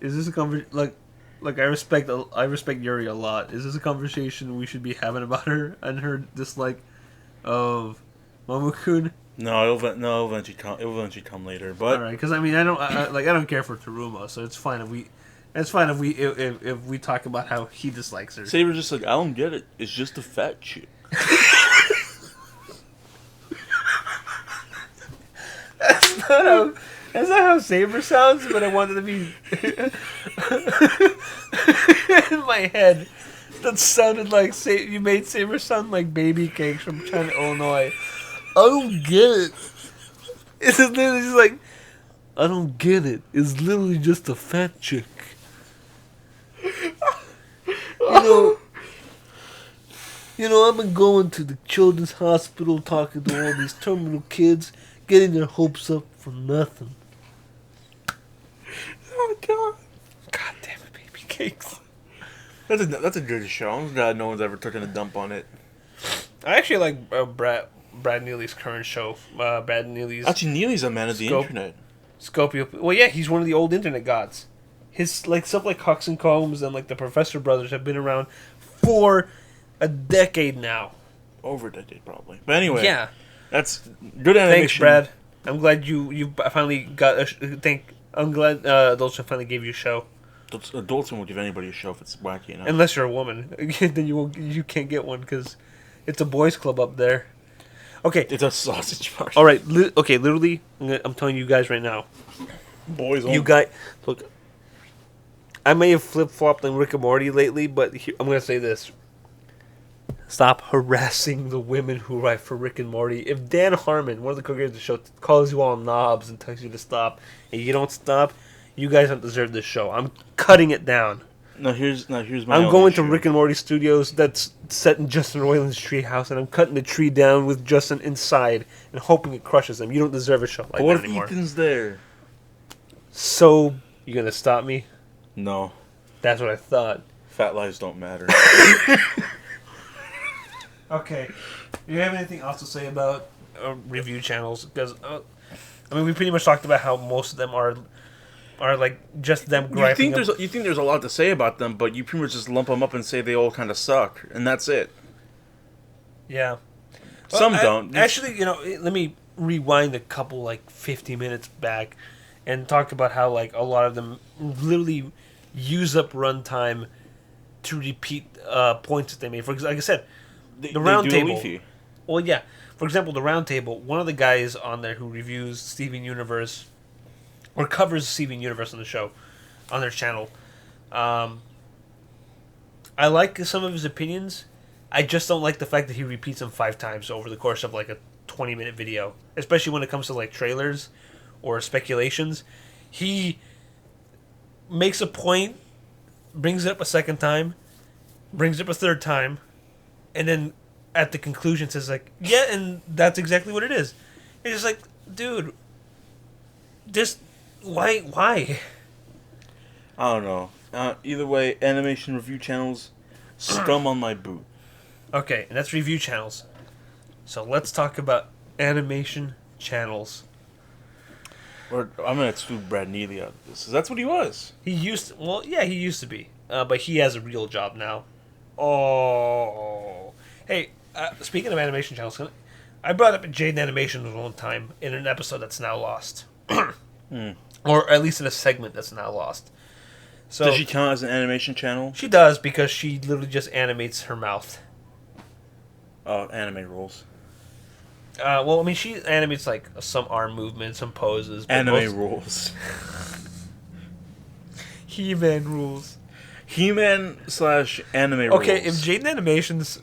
Is this a conversation like I respect Yuri a lot? Is this a conversation we should be having about her and her dislike of Momo-kun? No, it'll eventually come later. But all right, because I mean I don't care for Terumo, so it's fine if we talk about how he dislikes her. Saber's just like, I don't get it. It's just a fat chick. That's not how Saber sounds, but I wanted to be in my head. That sounded like you made Saber sound like baby cakes from China, Illinois. I don't get it. It's literally just like, I don't get it. It's literally just a fat chick. You know, I've been going to the children's hospital talking to all these terminal kids, getting their hopes up for nothing. Oh, God. God damn it, baby cakes. That's a good show. I'm glad no one's ever taken a dump on it. I actually like Brad Neely's current show. Brad Neely's... Actually, Neely's a man of the internet. Scopio. Well, yeah, he's one of the old internet gods. His stuff like Hux and Combs and like the Professor Brothers have been around for a decade now. Over a decade, probably. But anyway, yeah, that's good animation. Thanks, Brad. I'm glad you finally got a. I'm glad Adult Swim finally gave you a show. Adult Swim will give anybody a show if it's wacky enough. Unless you're a woman, then you can't get one because it's a boys' club up there. Okay, it's a sausage party. All right, okay. Literally, I'm telling you guys right now. Boys only. You guys, look. I may have flip-flopped on Rick and Morty lately, but I'm going to say this. Stop harassing the women who write for Rick and Morty. If Dan Harmon, one of the co-creators of the show, calls you all knobs and tells you to stop, and you don't stop, you guys don't deserve this show. I'm cutting it down. Here's my I'm going to Rick and Morty Studios that's set in Justin Roiland's treehouse, and I'm cutting the tree down with Justin inside and hoping it crushes them. You don't deserve a show like that anymore. What if Ethan's there? So, you going to stop me? No. That's what I thought. Fat lives don't matter. Okay. Do you have anything else to say about review channels? Because, I mean, we pretty much talked about how most of them are like just them griping. You think there's a lot to say about them, but you pretty much just lump them up and say they all kind of suck, and that's it. Yeah. Some don't. Actually, let me rewind a couple, 50 minutes back and talk about how, a lot of them literally use up runtime to repeat points that they made. For example, like I said, the round table. Well, yeah. For example, the round table. One of the guys on there who reviews Steven Universe or covers Steven Universe on the show, on their channel. I like some of his opinions. I just don't like the fact that he repeats them 5 times over the course of a 20-minute video, especially when it comes to trailers or speculations. He makes a point, brings it up a second time, brings it up a third time, and then at the conclusion says yeah, and that's exactly what it is. It's just dude, just why? I don't know. Either way, animation review channels scum on my boot. Okay, and that's review channels. So let's talk about animation channels. Or I'm gonna exclude Brad Neely out of this, 'cause that's what he was. He used he used to be, but he has a real job now. Oh, hey, speaking of animation channels, I brought up Jaden Animation one time in an episode that's now lost, or at least in a segment that's now lost. So Does she count as an animation channel? She does, because she literally just animates her mouth. Oh, anime rules. Well, I mean, she animates like some arm movements, some poses. Anime rules. He-Man rules. He-Man / anime rules. Okay, if Jaden Animations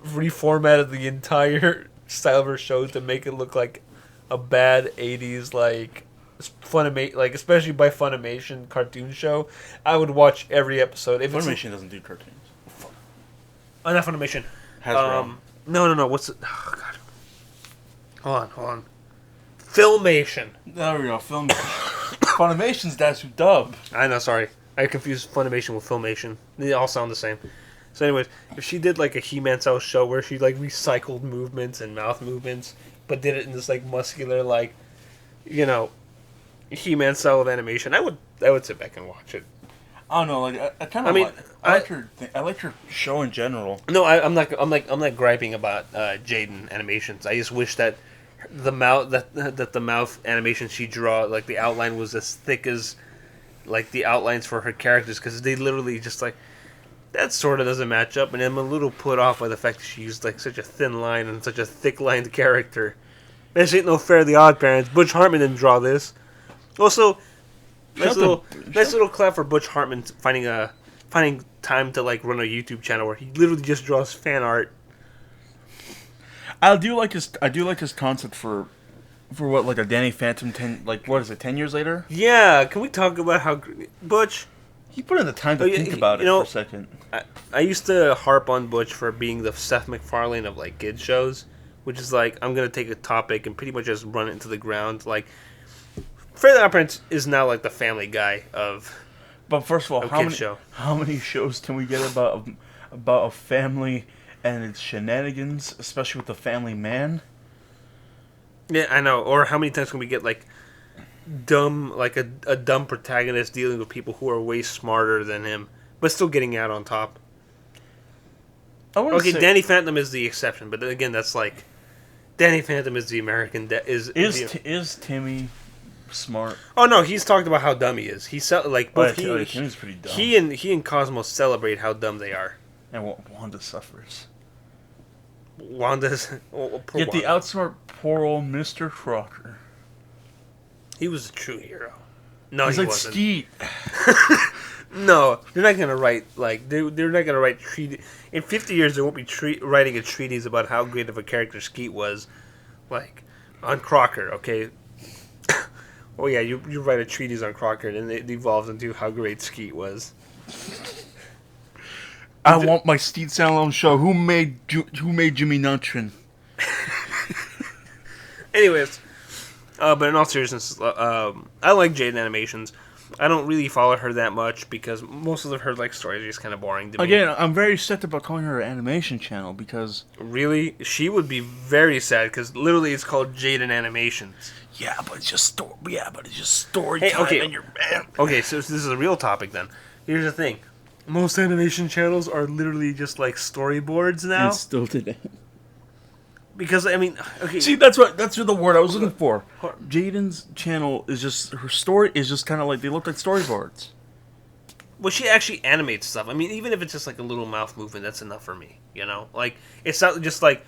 reformatted the entire style of her show to make it look like a bad 80s, like, especially by Funimation cartoon show, I would watch every episode. If Funimation doesn't do cartoons. Oh, not Funimation. Hasbro. No. What's it? Oh, God. Hold on. Filmation. There we go. Funimation's that's who dub. I know, sorry. I confused Funimation with Filmation. They all sound the same. So anyways, if she did like a He-Man style show where she like recycled movements and mouth movements, but did it in this like muscular, like, you know, He-Man style of animation, I would sit back and watch it. I don't know, like I like her show in general. No, I'm not griping about Jaden Animations. I just wish that the mouth animation she draw, like the outline was as thick as like the outlines for her characters, because they literally just like that sort of doesn't match up, and I'm a little put off by the fact that she used like such a thin line and such a thick lined character. This ain't no Fairly Odd Parents. Butch Hartman didn't draw this. Also, nice little clap for Butch Hartman finding time to like run a YouTube channel where he literally just draws fan art. I do like his concept for what, like a Danny Phantom 10 years later? Yeah, can we talk about how Butch? He put in the time to think about it for a second. I used to harp on Butch for being the Seth MacFarlane of like kids shows, which is like, I'm gonna take a topic and pretty much just run it into the ground. Like, Fairly Odd Parents is now like the Family Guy of. But first of all, how many shows can we get about a family and its shenanigans, especially with the family man? Yeah, I know. Or how many times can we get like dumb, like a dumb protagonist dealing with people who are way smarter than him, but still getting out on top? Okay, Danny Phantom is the exception, but then again, that's like Danny Phantom is the American. Is Timmy smart? Oh no, he's talked about how dumb he is. Timmy's pretty dumb. He and Cosmos celebrate how dumb they are. And Wanda suffers. Wanda's Yet the outsmart poor old Mr. Crocker. He was a true hero. No, he wasn't. Skeet. No, they're not gonna write like they're not gonna write treaty. In 50 years, they won't be writing a treatise about how great of a character Skeet was, like on Crocker. Okay. Oh yeah, you write a treatise on Crocker, and it evolves into how great Skeet was. I want my Steve Salem show. Who made Jimmy Neutron? Anyways, but in all seriousness, I like Jaden Animations. I don't really follow her that much because most of her like stories are just kind of boring to me. Again, I'm very sad about calling her an animation channel because really, she would be very sad because literally it's called Jaden Animations. Yeah, but it's just story time. Okay. And you're man. Okay, so this is a real topic then. Here's the thing. Most animation channels are literally just like storyboards now. And still today. Because I mean, okay. See, that's the word I was looking for. Jaden's channel is just her story is just kind of like they look like storyboards. Well, she actually animates stuff. I mean, even if it's just like a little mouth movement, that's enough for me. You know, like it's not just like,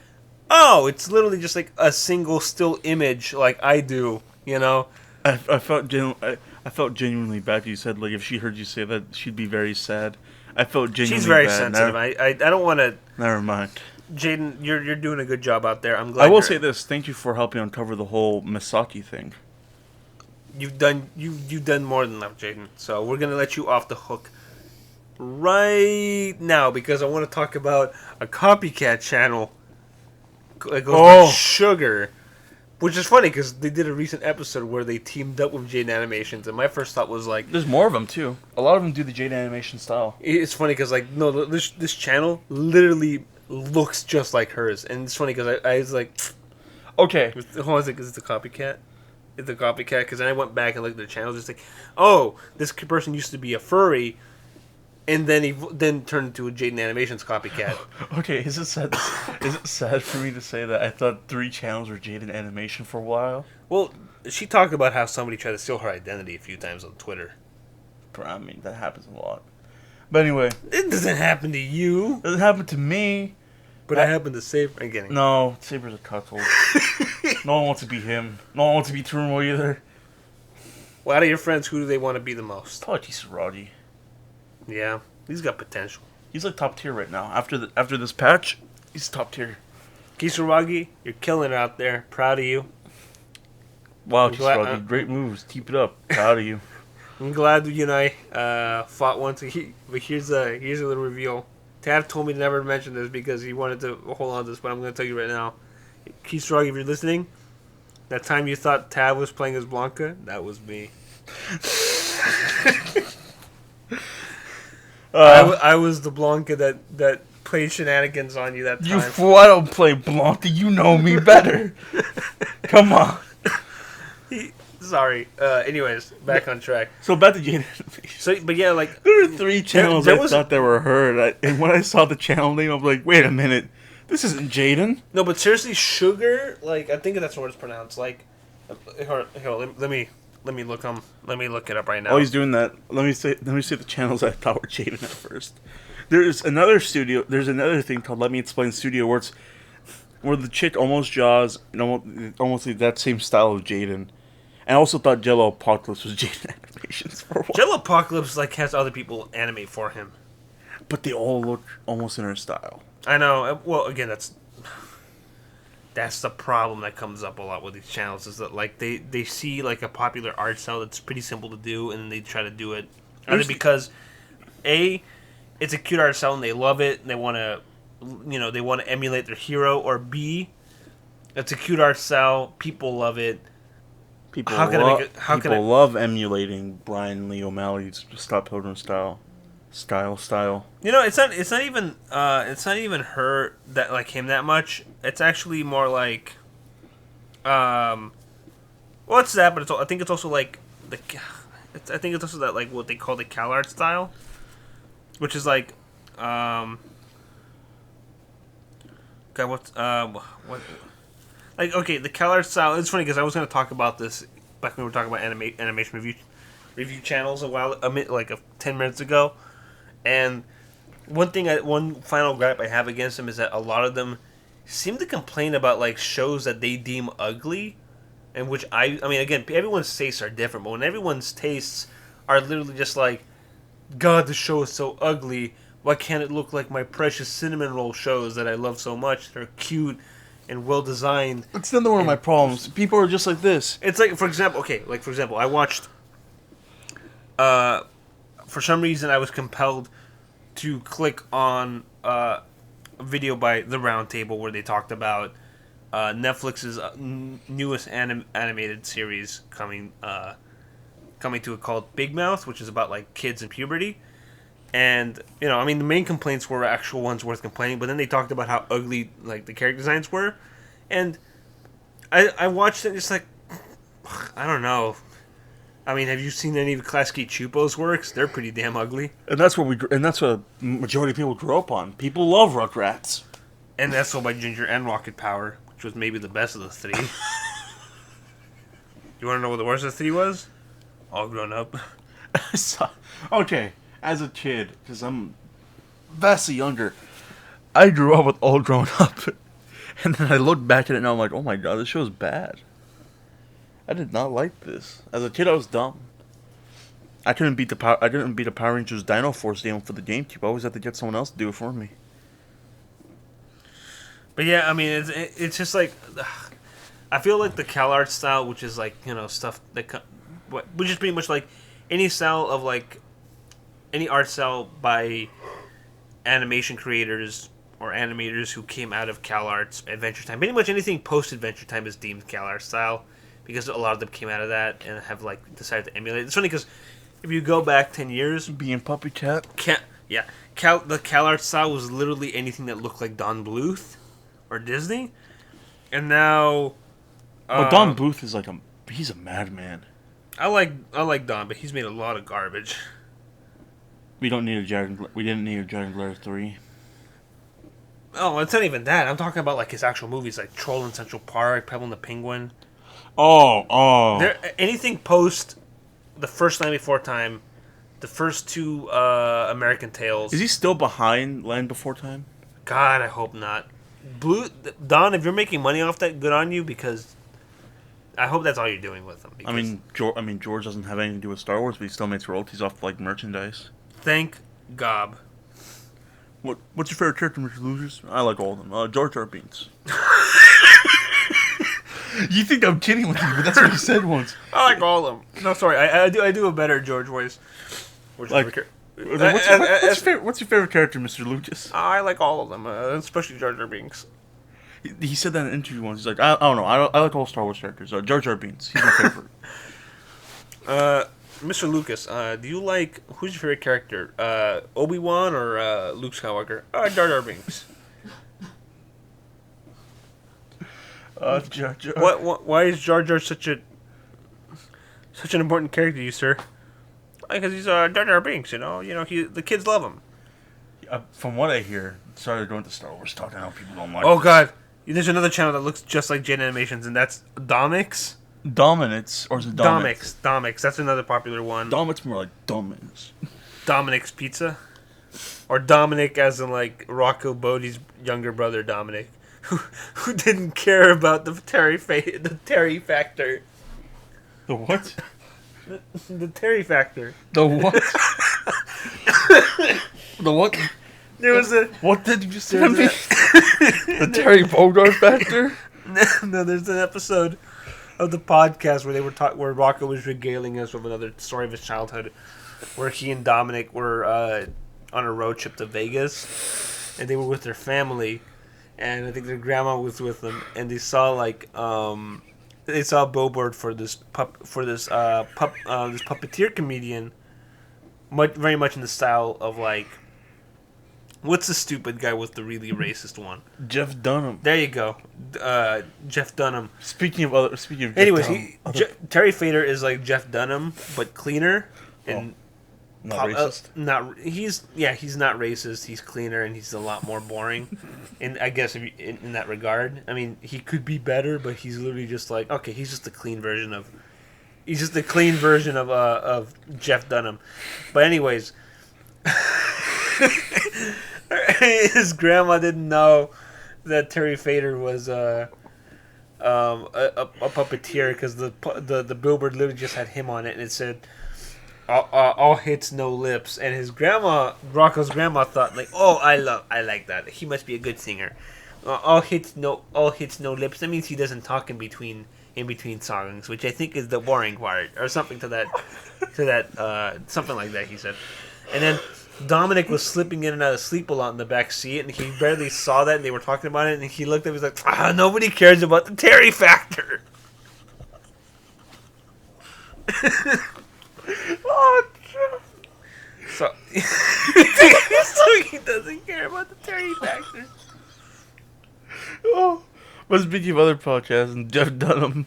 oh, it's literally just like a single still image, like I do. You know. I felt genuinely bad. You said like if she heard you say that, she'd be very sad. I felt genuinely bad. She's very sensitive. I don't want to. Never mind. Jaden, you're doing a good job out there. I'm glad. I will say this: thank you for helping uncover the whole Misaki thing. You've done more than enough, Jaden. So we're gonna let you off the hook right now because I want to talk about a copycat channel. It goes by Sugar. Which is funny because they did a recent episode where they teamed up with Jaden Animations, and my first thought was like, There's more of them too. A lot of them do the Jade animation style. it's funny because like no, this channel literally looks just like hers, and it's funny because I was like, Okay. hold on a second, is it the copycat? It's a copycat because then I went back and looked at their channels, just like, oh, this person used to be a furry, and then he then turned into a Jaden Animations copycat. Okay, is it sad? Is it sad for me to say that I thought 3 channels were Jaden Animation for a while? Well, she talked about how somebody tried to steal her identity a few times on Twitter. I mean, that happens a lot. But anyway, It doesn't happen to you, it doesn't happen to me. but it happened to Saber. I'm kidding. No, Saber's a cuckold. No one wants to be him. No one wants to be Terumo either. Well, out of your friends, who do they want to be the most? Probably Kisaragi. Yeah, he's got potential. He's like top tier right now. After this patch, he's top tier. Kisaragi, you're killing it out there. Proud of you. Wow, I'm glad- Kisaragi, great moves. Keep it up. Proud of you. I'm glad you and I fought once. But here's a little reveal. Tav told me to never mention this because he wanted to hold on to this, but I'm going to tell you right now. Kisaragi, if you're listening, that time you thought Tav was playing as Blanca, that was me. I was the Blanca that played shenanigans on you that time. You fool, I don't play Blanca. You know me better. Come on. Sorry. Anyways, back on track. So back to Jade Animation. So, but yeah, like There were 3 channels there I was- thought that were her. And when I saw the channel name, I was like, wait a minute. This isn't Jaden. no, but seriously, Sugar. Like I think that's what it's pronounced. Like, hold on, let me look it up right now. Oh, he's doing that. Let me see the channels I thought were Jaden at first. There's another thing called Let Me Explain Studio where the chick almost draws almost that same style of Jaden. And I also thought Jello Apocalypse was Jaden Animations for a while. Jello Apocalypse like has other people animate for him. But they all look almost in her style. I know. Well, again, that's the problem that comes up a lot with these channels is that like they see like a popular art style that's pretty simple to do, and then they try to do it either because it's a cute art style and they love it and they want to emulate their hero, or B, it's a cute art style, people love it. People love love emulating Brian Lee O'Malley's Stop Pilgrim style. You know, it's not even her that like him that much. It's actually more like, well, it's that, but I think it's also like I think it's also that like what they call the Cal art style, which is like, God, what, like okay, the Cal art style. It's funny because I was going to talk about this back when we were talking about animation review channels like 10 minutes ago. And one final gripe I have against them is that a lot of them seem to complain about like shows that they deem ugly, and which I mean again everyone's tastes are different, but when everyone's tastes are literally just like, God, the show is so ugly. Why can't it look like my precious cinnamon roll shows that I love so much? They're cute and well designed. It's another one of my problems. People are just like this. It's like for example, I watched. For some reason, I was compelled to click on a video by The Roundtable where they talked about Netflix's newest animated series coming to it called Big Mouth, which is about like kids and puberty. And I mean, the main complaints were actual ones worth complaining, but then they talked about how ugly like the character designs were, and I watched it. Just like, I don't know. I mean, have you seen any of Klasky Chupo's works? They're pretty damn ugly. And that's what majority of people grew up on. People love Rugrats. And that's all by Ginger and Rocket Power, which was maybe the best of the 3. You want to know what the worst of the 3 was? All Grown Up. Okay, as a kid, because I'm vastly younger, I grew up with All Grown Up. And then I look back at it and I'm like, oh my god, this show's bad. I did not like this. As a kid, I was dumb. I couldn't beat the Power Rangers Dino Force game for the GameCube. I always had to get someone else to do it for me. But yeah, I mean, it's just like, I feel like the Cal art style, which is like stuff that, which is pretty much like any style of like any art style by animation creators or animators who came out of CalArts Adventure Time. Pretty much anything post Adventure Time is deemed CalArts style because a lot of them came out of that and have like decided to emulate. It's funny because if you go back 10 years, Being Puppy Cat. the CalArts style was literally anything that looked like Don Bluth or Disney, and now. But Don Bluth is he's a madman. I like Don, but he's made a lot of garbage. We didn't need a Dragon Glare 3. Oh, it's not even that. I'm talking about like his actual movies, like Troll in Central Park, Pebble and the Penguin. Oh. Anything post the first Land Before Time, the first two American Tales. Is he still behind Land Before Time? God, I hope not. Don, if you're making money off that, good on you, because I hope that's all you're doing with them. I mean, George doesn't have anything to do with Star Wars, but he still makes royalties off like merchandise. Thank God. What's your favorite character, Mr. Losers? I like all of them. Jar Jar Binks. You think I'm kidding with you, but that's what he said once. I like all of them. No, sorry, I do a better George voice. What's your favorite character, Mr. Lucas? I like all of them, especially Jar Jar Binks. He said that in an interview once. He's like, I don't know. I like all Star Wars characters. Jar Jar Binks. He's my favorite. Mr. Lucas, do you like... Who's your favorite character? Obi-Wan or Luke Skywalker? Jar Jar Binks. Jar Jar. Why is Jar Jar such an important character to you, sir? Because he's Jar Jar Binks, the kids love him. From what I hear, sorry to go into Star Wars talk. I know people don't like Oh, this. God. There's another channel that looks just like Jen Animations, and that's Domix. Dominance, or is it Domix? Domix. That's another popular one. Dominance more like Dominance. Dominic's Pizza. Or Dominic as in, like, Rocco Bodie's younger brother, Dominic. Who didn't care about the Terry factor. The what? The Terry factor. The what? The what? There was a... What did you say to me? The Terry Bogard factor? No, there's an episode of the podcast where they were where Rocco was regaling us with another story of his childhood, where he and Dominic were on a road trip to Vegas, and they were with their family, and I think their grandma was with them, and they saw they saw a billboard for this puppeteer comedian, very much in the style of like. What's the stupid guy with the really racist one? Jeff Dunham. There you go, Jeff Dunham. Speaking of anyways, Terry Fader is like Jeff Dunham but cleaner and not racist. He's not racist. He's cleaner and he's a lot more boring. And I guess in that regard, I mean, he could be better, but he's literally just like he's just a clean version of Jeff Dunham. But anyways. His grandma didn't know that Terry Fader was a puppeteer because the billboard literally just had him on it and it said all hits no lips, and his grandma, Rocco's grandma, thought like, I like that, he must be a good singer. All hits no lips, that means he doesn't talk in between songs, which I think is the boring part or something to that something like that, he said. And then Dominic was slipping in and out of sleep a lot in the back seat, and he barely saw that, and they were talking about it, and he looked at me, he was like, nobody cares about the Terry factor. So he doesn't care about the Terry factor. But speaking of other podcasts, and Jeff Dunham,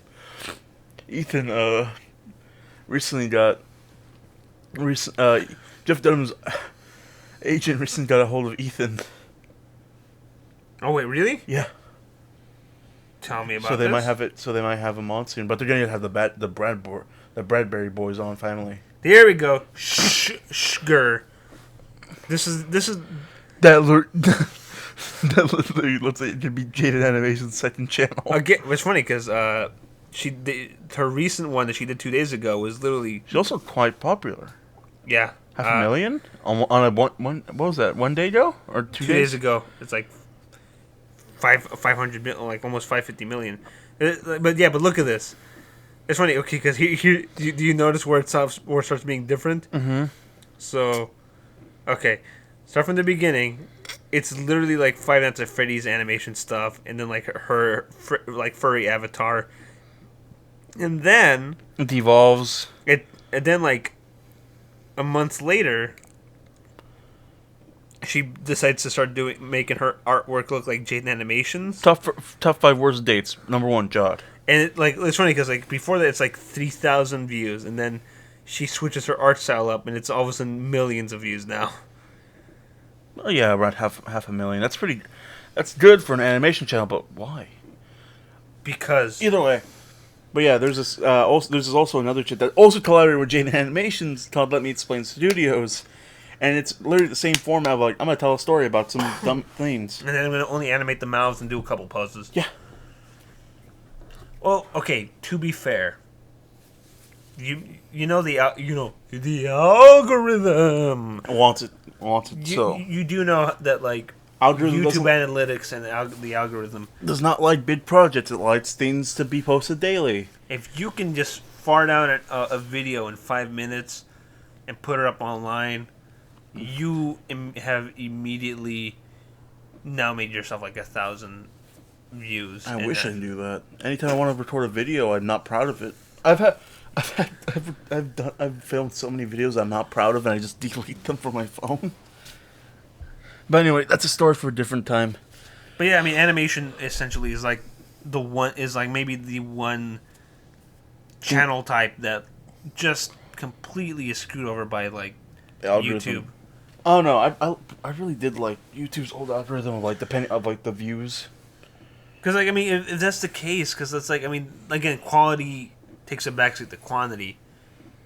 Ethan, recently got... Jeff Dunham's agent recently got a hold of Ethan. Oh wait, really? Yeah. Tell me about so they this. might have him on soon, but they're gonna have the Bradbury boys on finally. There we go. Shgur. This is that literally looks like it could be Jaded Animation's second channel. Again, it's funny because her recent one that she did 2 days ago was literally. She's also quite popular. Yeah. 500,000 on a one. What was that? 1 day ago or 2 days ago? It's like 500 million, like almost 550 million. But look at this. It's funny, okay, because here do you notice where it starts being different? Mm-hmm. So, okay, start from the beginning. it's literally like Five Nights at Freddy's animation stuff, and then like her like furry avatar, and then It evolves. And then like a month later, she decides to start making her artwork look like Jaden Animations. Top 5 worst dates. Number 1, Jod. And it's funny because like before that it's like 3,000 views, and then she switches her art style up, and it's all of a sudden millions of views now. Oh yeah, around half a million. That's pretty. That's good for an animation channel, but why? Because Either way. But yeah, there's this. There's also another chick that also collaborated with Jaden Animations called Let Me Explain Studios, and it's literally the same format of like I'm gonna tell a story about some dumb things. And then I'm gonna only animate the mouths and do a couple poses. Yeah. Well, okay. To be fair, you know the algorithm Wants it so. You do know that like Algorithm YouTube analytics and the algorithm does not like big projects. It likes things to be posted daily. If you can just fart out a video in 5 minutes and put it up online, you have immediately now made yourself like 1,000 views. I wish I knew that. Anytime I want to record a video, I'm not proud of it. I've filmed so many videos I'm not proud of, and I just delete them from my phone. But anyway, that's a story for a different time. But yeah, I mean, animation essentially is like maybe the one channel type that just completely is screwed over by like YouTube. Oh no, I really did like YouTube's old algorithm of like depending of like the views. Because like I mean, if that's the case, because it's like I mean, again, quality takes a backseat to quantity.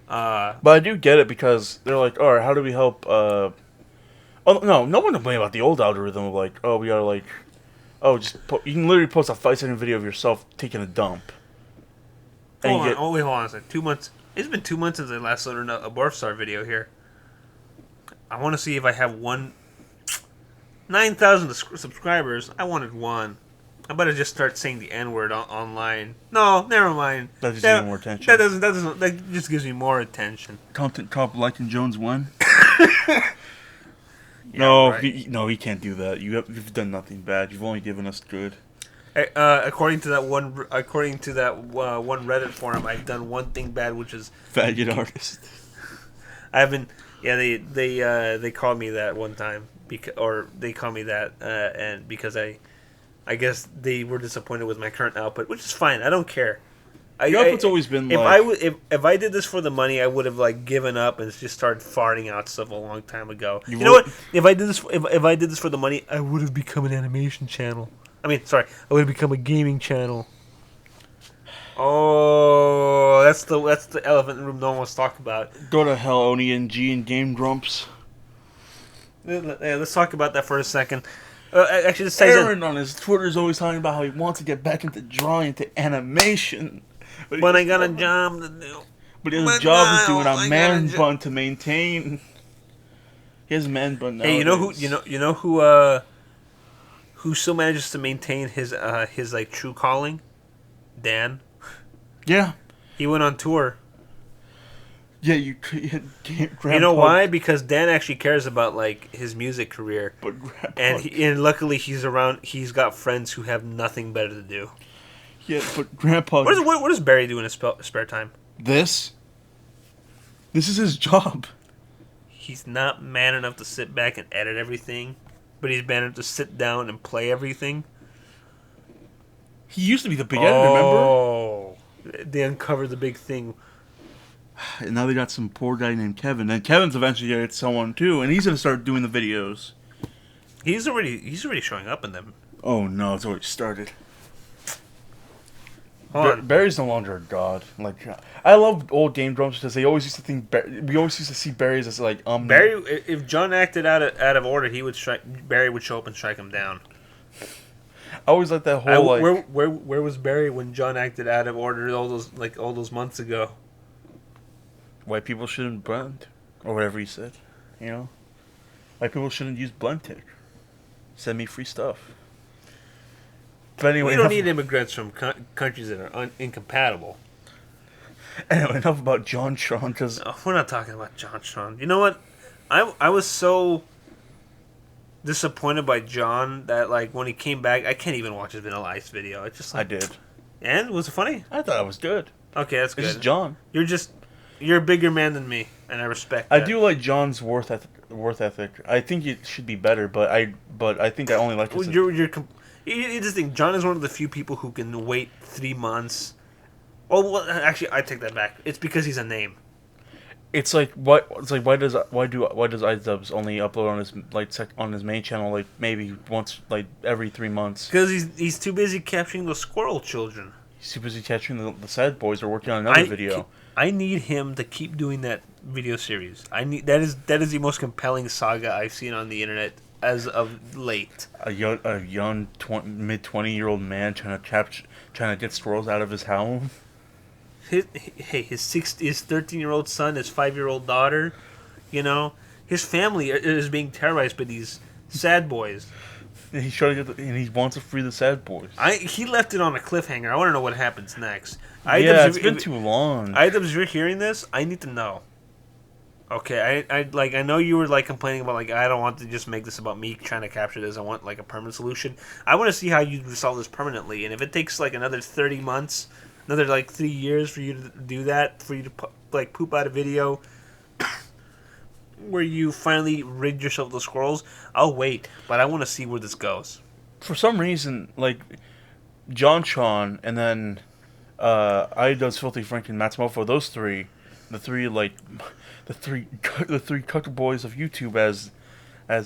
But I do get it because they're like, all right, how do we help? Oh no one to blame about the old algorithm of like, oh we gotta like, oh you can literally post a 5-second video of yourself taking a dump. Hold on a second. 2 months. It's been 2 months since I last loaded a Barf Star video here. I want to see if I have 9,000 subscribers. I wanted one. I better just start saying the N-word online. No, never mind. That just gives me more attention. That just gives me more attention. Content top Lycan Jonze won. Yeah, no, right. he can't do that. You've done nothing bad. You've only given us good. According to that one Reddit forum, I've done one thing bad, which is faggot artist. I haven't. Yeah, they called me that one time they call me that, and because I guess they were disappointed with my current output, which is fine. I don't care. Your output's always been if I did this for the money, I would have like given up and just started farting out stuff a long time ago. You know what? If I did this for the money, I would have become an animation channel. I would have become a gaming channel. Oh, that's the elephant in the room no one wants to talk about. Go to hell, Oni and G and Game Grumps. Let's talk about that for a second. Actually, this Aaron on his Twitter is always talking about how he wants to get back into drawing, into animation. But I got a job to do. But his job is doing a man bun to maintain. He has a man bun now. Hey, you know who still manages to maintain his like true calling? Dan. Yeah. He went on tour. Yeah, you know why? Because Dan actually cares about like his music career, and luckily he's got friends who have nothing better to do. Yeah, but Grandpa. What does Barry do in his spare time? This is his job. He's not man enough to sit back and edit everything, but he's man enough to sit down and play everything. He used to be the big editor, remember? Oh, they uncovered the big thing. And now they got some poor guy named Kevin. And Kevin's eventually gonna get someone too, and he's gonna start doing the videos. He's already showing up in them. Oh no, it's already started. Barry's no longer a god. Like I love old Game Grumps because they always used to think we always used to see Barry as like Barry. If John acted out of order, Barry would show up and strike him down. I always like that whole where was Barry when John acted out of order all those months ago? White people shouldn't blend, or whatever he said. You know, white people shouldn't use blend tick. Send me free stuff. But anyway, we don't need immigrants from countries that are incompatible. Anyway, enough about John Tron, because we're not talking about John Tron. You know what? I was so disappointed by John that like when he came back, I can't even watch his Vanilla Ice video. It's just like, I did. And was it funny? I thought it was good. Okay, that's good. It's just John. You're a bigger man than me, and I respect I that. do like John's worth ethic. I think it should be better, but I think I only like his. You just think John is one of the few people who can wait 3 months. Oh, well, actually, I take that back. It's because he's a name. It's like what? It's like why does iDubbbz only upload on his on his main channel like maybe once every 3 months? Because he's too busy capturing the squirrel children. He's too busy capturing the sad boys or working on another video. I need him to keep doing that video series. That is the most compelling saga I've seen on the internet as of late. A young mid-20-year-old man trying to get squirrels out of his home. His 13-year-old son, his 5-year-old daughter, his family is being terrorized by these sad boys. And he's trying to and he wants to free the sad boys. He left it on a cliffhanger. I want to know what happens next. It's been too long. iDubbbz, if you're hearing this, I need to know. Okay, I know you were complaining about I don't want to just make this about me trying to capture this. I want a permanent solution. I want to see how you resolve this permanently. And if it takes another 30 months, another 3 years for you to do that, for you to poop out a video where you finally rid yourself of the squirrels, I'll wait. But I want to see where this goes. For some reason, John Sean and then iDubbbz, Filthy Frank, and Matsumoto, those three, the three cuck boys of YouTube, as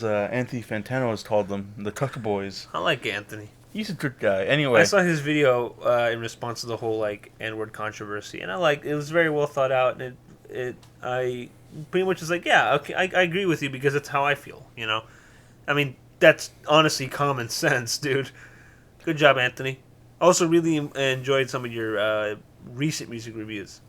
Anthony Fantano has called them, the cuck boys. I like Anthony. He's a good guy. Anyway, I saw his video in response to the whole N-word controversy, and it was very well thought out, and I pretty much was yeah, okay, I agree with you because it's how I feel. I mean, that's honestly common sense, dude. Good job, Anthony. Also, really enjoyed some of your recent music reviews.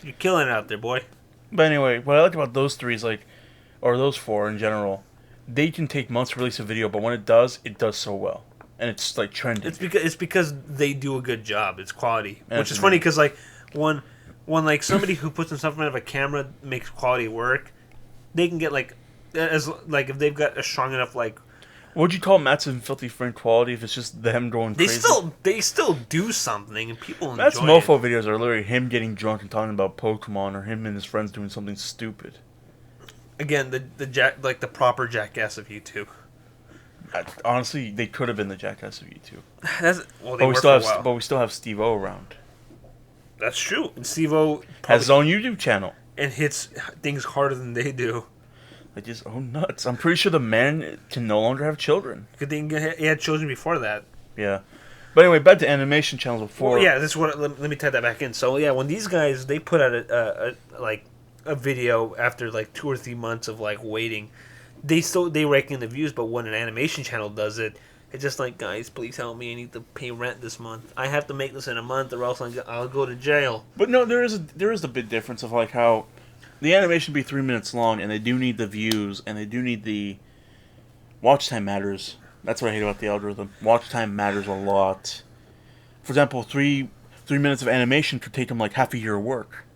You're killing it out there, boy. But anyway, what I like about those three is or those four in general, they can take months to release a video, but when it does so well, and it's trending. It's because they do a good job. It's quality, which is funny because when somebody who puts themselves in front of a camera makes quality work, they can get if they've got a strong enough Would you call Matt's and Filthy Frank quality if it's just them going crazy? They still do something and people enjoy Matt's mofo videos are literally him getting drunk and talking about Pokemon or him and his friends doing something stupid. Again, the proper jackass of YouTube. Honestly, they could have been the jackass of YouTube. But we still have Steve-O around. That's true. And Steve-O has his own YouTube channel and hits things harder than they do. Just nuts. I'm pretty sure the man can no longer have children. Good thing he had children before that. Yeah. But anyway, back to animation channels before. Well, yeah, this is what. Let me tie that back in. So yeah, when these guys they put out a video after 2 or 3 months of waiting, they rake in the views. But when an animation channel does it, it's just guys, please help me. I need to pay rent this month. I have to make this in a month, or else I'll go to jail. But no, there is a big difference of how. The animation be 3 minutes long, and they do need the views, and they do need the watch time matters. That's what I hate about the algorithm. Watch time matters a lot. For example, 3 minutes of animation could take them half a year of work.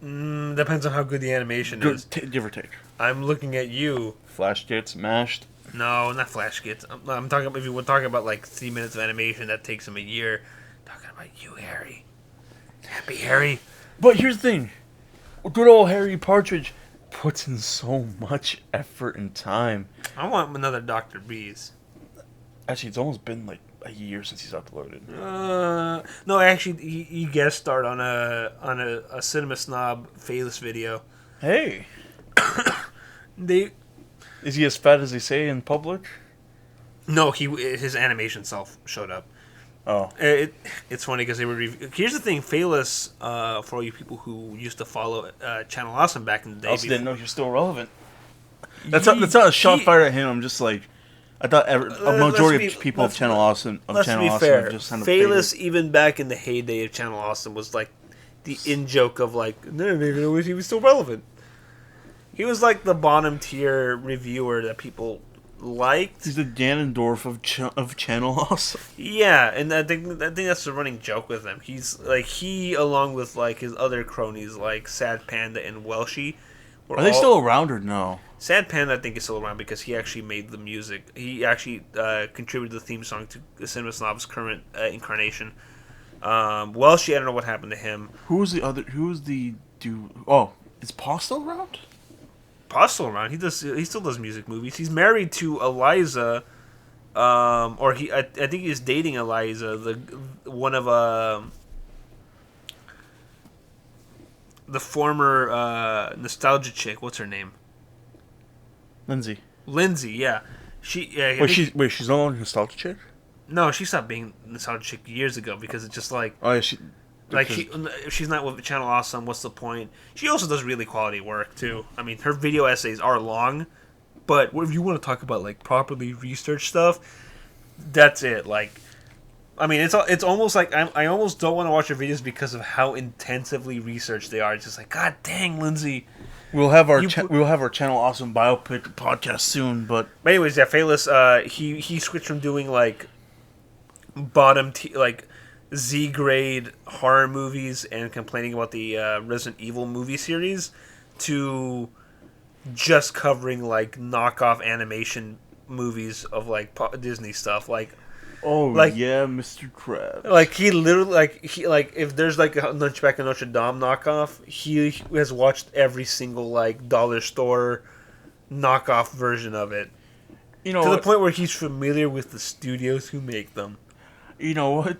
Depends on how good the animation is. Give or take. I'm looking at you. Flash gets mashed. No, not flash gets. I'm talking about if you were talking about 3 minutes of animation that takes them a year. I'm talking about you, Harry. Happy Harry. But here's the thing. Good old Harry Partridge puts in so much effort and time. I want another Dr. Bees. Actually, it's almost been a year since he's uploaded. No, actually, he guest starred on a Cinema Snob Fayless video. Hey, is he as fat as they say in public? No, his animation self showed up. Oh, it's funny because they were. Here's the thing, Fayless, for all you people who used to follow Channel Awesome back in the day. I also didn't know he was still relevant. That's not a shot fired at him. I'm just I thought a majority of people of Channel Awesome let's be fair. Fayless, even back in the heyday of Channel Awesome, was the in joke of no, I didn't even know he was still relevant. He was the bottom tier reviewer that people liked. He's the Ganondorf of Channel Awesome. Yeah, and I think that's the running joke with him. He's he along with his other cronies Sad Panda and Welshie Are they still around or no? Sad Panda, I think, is still around because he actually made the music. He actually contributed the theme song to Cinema Snob's current incarnation. Welshie, I don't know what happened to him. Who was the other? Who was the dude? Oh, is Paul still around? Paul's still around. He still does music movies. He's married to Eliza, I think he's dating Eliza, one of the former nostalgia chick. What's her name? Lindsay, yeah. She's no longer nostalgia chick? No, she stopped being nostalgia chick years ago because it's just like... Oh, yeah, if she's not with Channel Awesome, what's the point? She also does really quality work, too. I mean, her video essays are long, but if you want to talk about, like, properly researched stuff, that's it. Like, I mean, it's almost like I almost don't want to watch her videos because of how intensively researched they are. It's just like, God dang, Lindsay... We'll have our Channel Awesome biopic podcast soon, but anyways, yeah, Phaelus, he switched from doing like Z grade horror movies and complaining about the Resident Evil movie series to just covering like knockoff animation movies of like Disney stuff, like. Yeah, Mr. Krabs. Like he literally, if there's like a Hunchback of Notre Dame knockoff, he has watched every single like dollar store knockoff version of it. You know, to the point where he's familiar with the studios who make them. You know what?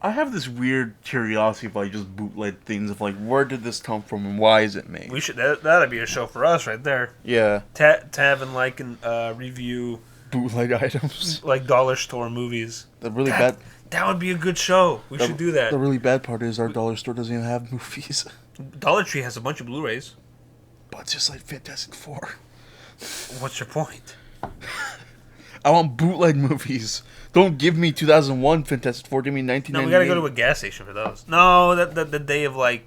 I have this weird curiosity of like just bootleg things of like where did this come from and why is it made? We should that'd be a show for us right there. Yeah. Tav and Lycan review. Bootleg items, like dollar store movies. The really bad. That would be a good show. We should do that. The really bad part is our dollar store doesn't even have movies. Dollar Tree has a bunch of Blu-rays, but it's just like Fantastic Four. What's your point? I want bootleg movies. Don't give me 2001 Fantastic Four. Give me 1998. No, we gotta go to a gas station for those. No, the day of like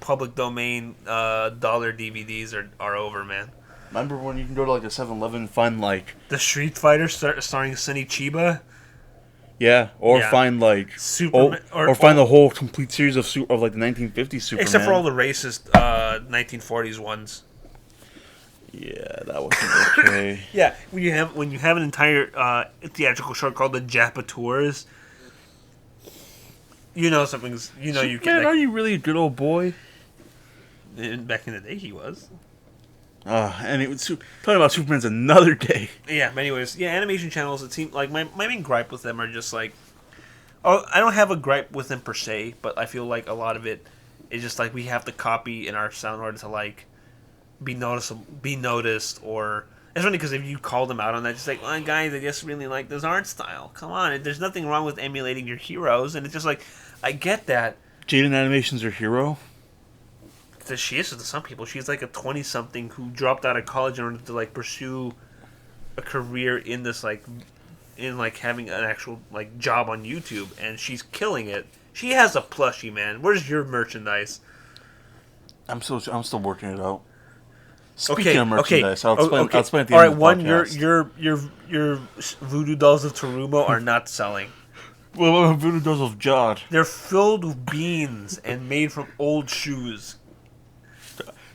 public domain dollar DVDs are over, man. Remember when you can go to like a 7-Eleven and find like the Street Fighter starring Sonny Chiba? Yeah, find like Superman, or find the whole complete series of like the 1950s Superman. Except for all the racist 1940s ones. Yeah, that wasn't okay. Yeah, when you have an entire theatrical short called the Japatours, you know something's you can. Man, are you really a good old boy? Back in the day, he was. And it was talking about Superman's another day. Yeah, but anyways, animation channels, it seems like my main gripe with them are just like, I don't have a gripe with them per se, but I feel like a lot of it is just like we have to copy in our sound in order to like be noticed, or it's funny because if you call them out on that, just like, well, guys, I just really like this art style. Come on, there's nothing wrong with emulating your heroes, and it's just like, I get that. Jaden Animation's your hero. She is to some people. She's like a 20-something who dropped out of college in order to like pursue a career in this having an actual like job on YouTube, and she's killing it. She has a plushie, man. Where's your merchandise? I'm still working it out. Speaking of merchandise, I'll explain at the end of the podcast. Your voodoo dolls of Terumo are not selling. Well, voodoo dolls of Jod. They're filled with beans and made from old shoes.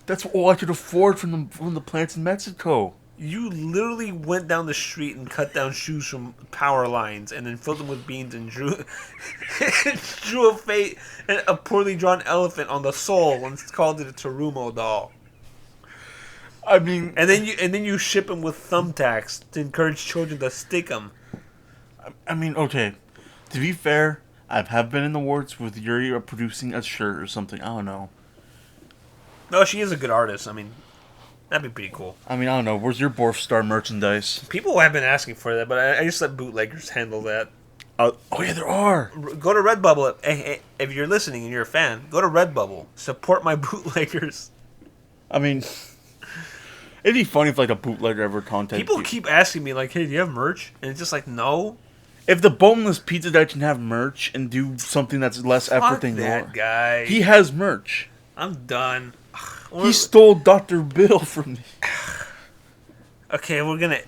That's all I could afford from the plants in Mexico. You literally went down the street and cut down shoes from power lines and then filled them with beans and drew a poorly drawn elephant on the sole and called it a Terumo doll. I mean, and then you ship them with thumbtacks to encourage children to stick them. I mean, okay. To be fair, I have been in the works with Yuri producing a shirt or something. I don't know. No, she is a good artist. I mean, that'd be pretty cool. I mean, I don't know. Where's your Borf Star merchandise? People have been asking for that, but I just let bootleggers handle that. Oh yeah, there are. Go to Redbubble. Hey, if you're listening and you're a fan, go to Redbubble. Support my bootleggers. I mean, it'd be funny if like a bootlegger ever contacted People keep asking me like, "Hey, do you have merch?" And it's just like, no. If the boneless pizza guy can have merch and do something that's less effort than that guy. He has merch. I'm done. He stole Dr. Bill from me. Okay, we're gonna,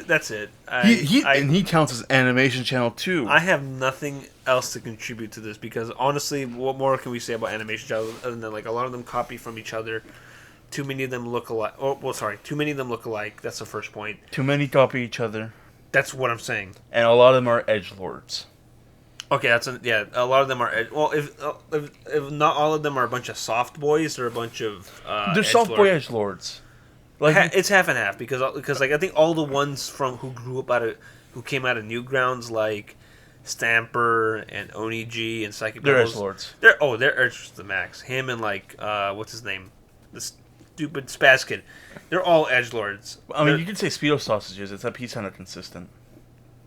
That's it. He counts as animation channel too. I have nothing else to contribute to this because honestly, what more can we say about animation channels other than like a lot of them copy from each other. Too many of them look alike. Oh, well, sorry. Too many of them look alike. That's the first point. Too many copy each other. That's what I'm saying. And a lot of them are edgelords. Okay, a lot of them are. Well, if not all of them are a bunch of soft boys or a bunch of. They're soft boy edgelords. Like it's half and half because like I think all the ones who came out of Newgrounds like Stamper and Onigi and Psychic they're Rebels, edgelords. They're edgelords to the max. Him and like what's his name, the stupid Spaz Kid. They're all edgelords. I mean, you could say Speedo Sausages, except he's kind of consistent.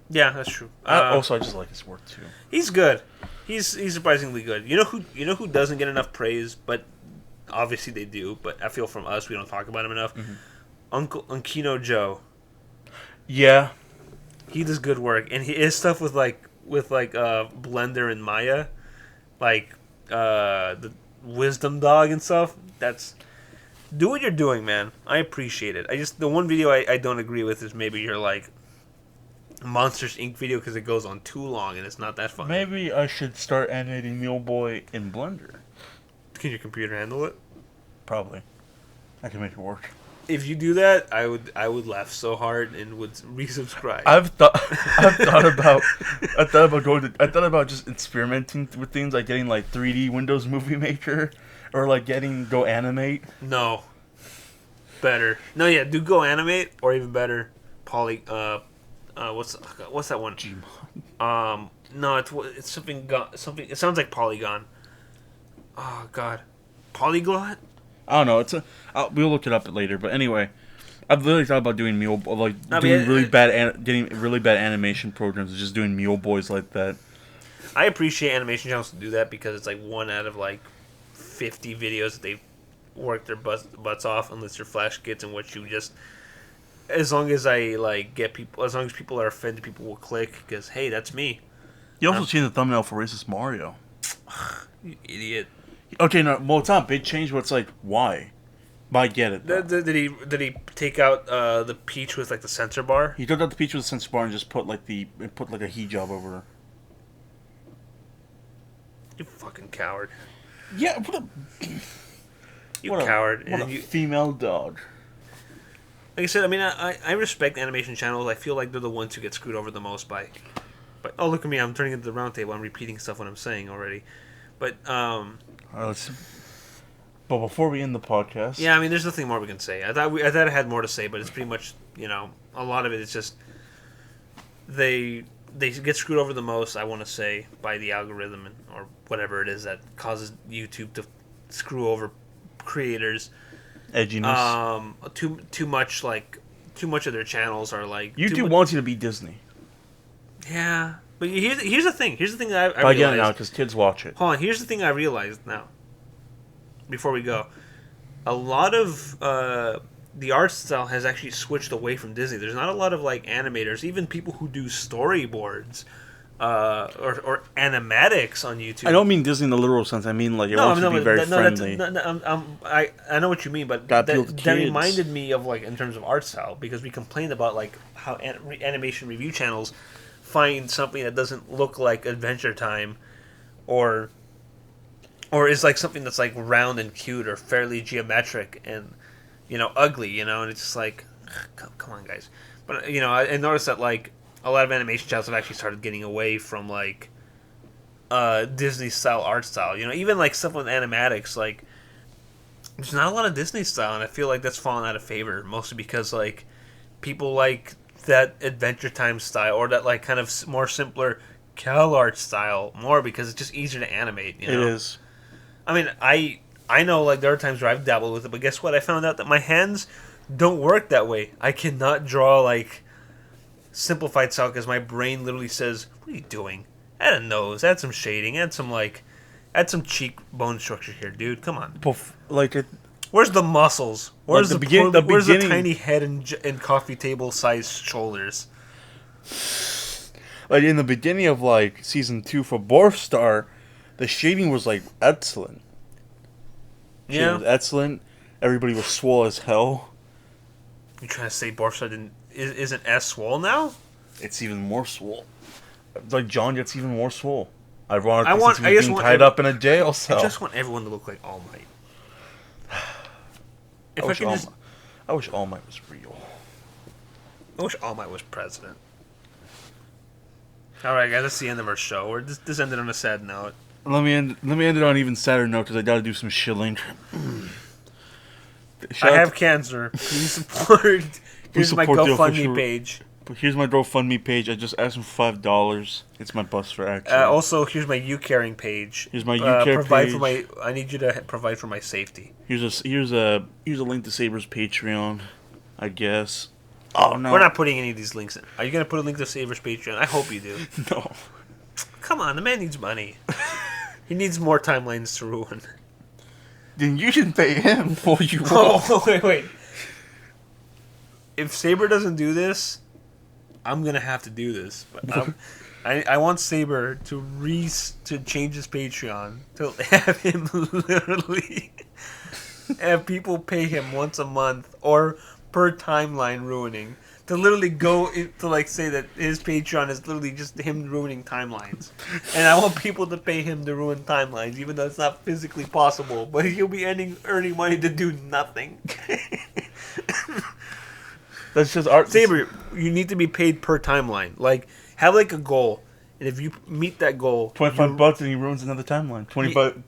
Yeah, that's true. Also, I just like his work too. He's good. He's surprisingly good. You know who doesn't get enough praise, but obviously they do. But I feel from us we don't talk about him enough. Mm-hmm. Uncle Unkino Joe. Yeah, he does good work, and his stuff with Blender and Maya, like the Wisdom Dog and stuff. Do what you're doing, man. I appreciate it. The one video I don't agree with is maybe your like Monsters Inc. video because it goes on too long and it's not that fun. Maybe I should start animating Mule Boy in Blender. Can your computer handle it? Probably. I can make it work. If you do that, I would laugh so hard and would resubscribe. I thought about just experimenting with things like getting like 3D Windows Movie Maker or like getting Go Animate. No. Better. No, yeah, do Go Animate or even better, what's that one? Gmod. No, it's something. It sounds like Polygon. Oh God, Polyglot. I don't know. We'll look it up later. But anyway, I've literally thought about doing getting really bad animation programs and just doing Mule Boys like that. I appreciate animation channels to do that because it's like one out of like 50 videos that they've worked their butts off, unless they're flash kits in which you just. As long as as long as people are offended, people will click because hey, that's me. You also changed the thumbnail for Racist Mario. You idiot. Okay, no, well, it's not a big change, but it's like, why? But I get it. Did he take out the peach with like the sensor bar? He took out the peach with the sensor bar and just put like a hijab over her. You fucking coward. Yeah, You coward. What a female dog. Like I said, I mean, I respect animation channels. I feel like they're the ones who get screwed over the most by. But oh, look at me! I'm turning into the round table. I'm repeating stuff what I'm saying already. But But before we end the podcast, yeah, I mean, there's nothing more we can say. I thought I had more to say, but it's pretty much a lot of it is just they get screwed over the most. I want to say by the algorithm or whatever it is that causes YouTube to screw over creators. Edginess. Too much of their channels are like YouTube wants you to be Disney. Yeah, but here's the thing. Here's the thing that I realized. Again, now because kids watch it. Hold on. Here's the thing I realized now. Before we go, a lot of the art style has actually switched away from Disney. There's not a lot of like animators, even people who do storyboards or animatics on YouTube. I don't mean Disney in the literal sense. I mean like it wants to be very friendly. I know what you mean, but that reminded me of like in terms of art style because we complained about like how animation review channels find something that doesn't look like Adventure Time, or is like something that's like round and cute or fairly geometric and ugly, and it's just like come on guys. But I noticed that like a lot of animation channels have actually started getting away from like Disney style art style. Even like stuff with animatics, like there's not a lot of Disney style, and I feel like that's fallen out of favor mostly because like people like that Adventure Time style or that like kind of more simpler Cal art style more because it's just easier to animate. It is. I mean, I know like there are times where I've dabbled with it, but guess what? I found out that my hands don't work that way. I cannot draw like simplified style because my brain literally says, "What are you doing? Add a nose, add some shading, add some cheekbone structure here, dude. Come on." Where's the muscles? Where's like where's the tiny head and coffee table sized shoulders? Like in the beginning of like season 2 for Borf Star, the shading was like excellent. Shading was excellent. Everybody was swole as hell. You trying to say Borf Star isn't as swole now? It's even more swole. Like, John gets even more swole. Ironically, I since he was being tied up in a jail cell. I just want everyone to look like All Might. If I wish All Might was real. I wish All Might was president. Alright, guys, that's the end of our show. This ended on a sad note. Let me end it on an even sadder note, because I gotta do some shilling. I have cancer. Please support. Here's my GoFundMe page. Here's my GoFundMe page. I just asked him for $5. It's my bus for action. Also, here's my U-Caring page. Here's my U-Care page. I need you to provide for my safety. Here's a link to Saber's Patreon, I guess. Oh no, we're not putting any of these links in. Are you gonna put a link to Saber's Patreon? I hope you do. No. Come on, the man needs money. He needs more timelines to ruin. Then you can pay him for you. Oh, wait. If Saber doesn't do this, I'm gonna have to do this. But I want Saber to change his Patreon to have him literally have people pay him once a month or per timeline ruining to literally go to like say that his Patreon is literally just him ruining timelines, and I want people to pay him to ruin timelines, even though it's not physically possible. But he'll be earning money to do nothing. That's just art. Saber, you need to be paid per timeline. Like, have like a goal, and if you meet that goal, $25 and he ruins another timeline. $20,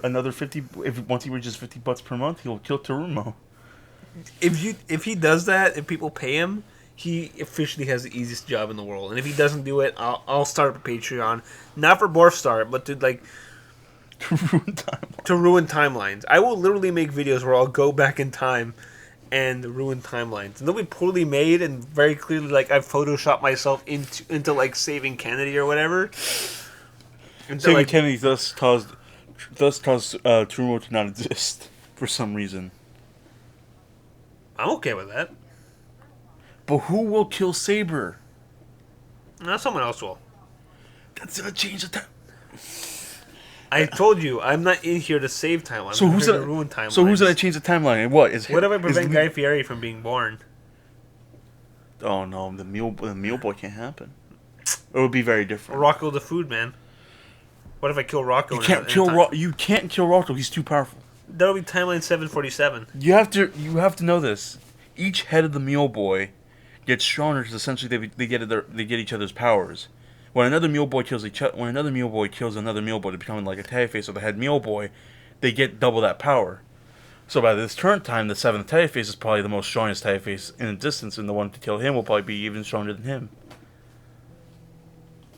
another 50. Once he reaches $50 per month, he'll kill Terumo. If he does that, if people pay him, he officially has the easiest job in the world. And if he doesn't do it, I'll start up a Patreon, not for Borfstar, but to like to ruin timelines. I will literally make videos where I'll go back in time and ruin timelines. And they'll be poorly made and very clearly like I've photoshopped myself into like saving Kennedy or whatever. Saving Kennedy thus caused Terumo to not exist for some reason. I'm okay with that. But who will kill Saber? No, someone else will. That's gonna change the time. I told you, I'm not in here to save timelines. So who's gonna ruin timelines? So who's gonna change the timeline? And what is? What if I prevent Guy Fieri from being born? Oh no, the mule boy can't happen. It would be very different. Rocco the Food Man. What if I kill Rocco? You can't kill Rocco. He's too powerful. That'll be timeline 747. You have to know this. Each head of the mule boy gets stronger because essentially they get each other's powers. When another mule boy kills another mule boy to become like a Teddyface or the head mule boy, they get double that power. So by this current time, the seventh Teddyface is probably the most strongest Teddyface in existence, and the one to kill him will probably be even stronger than him.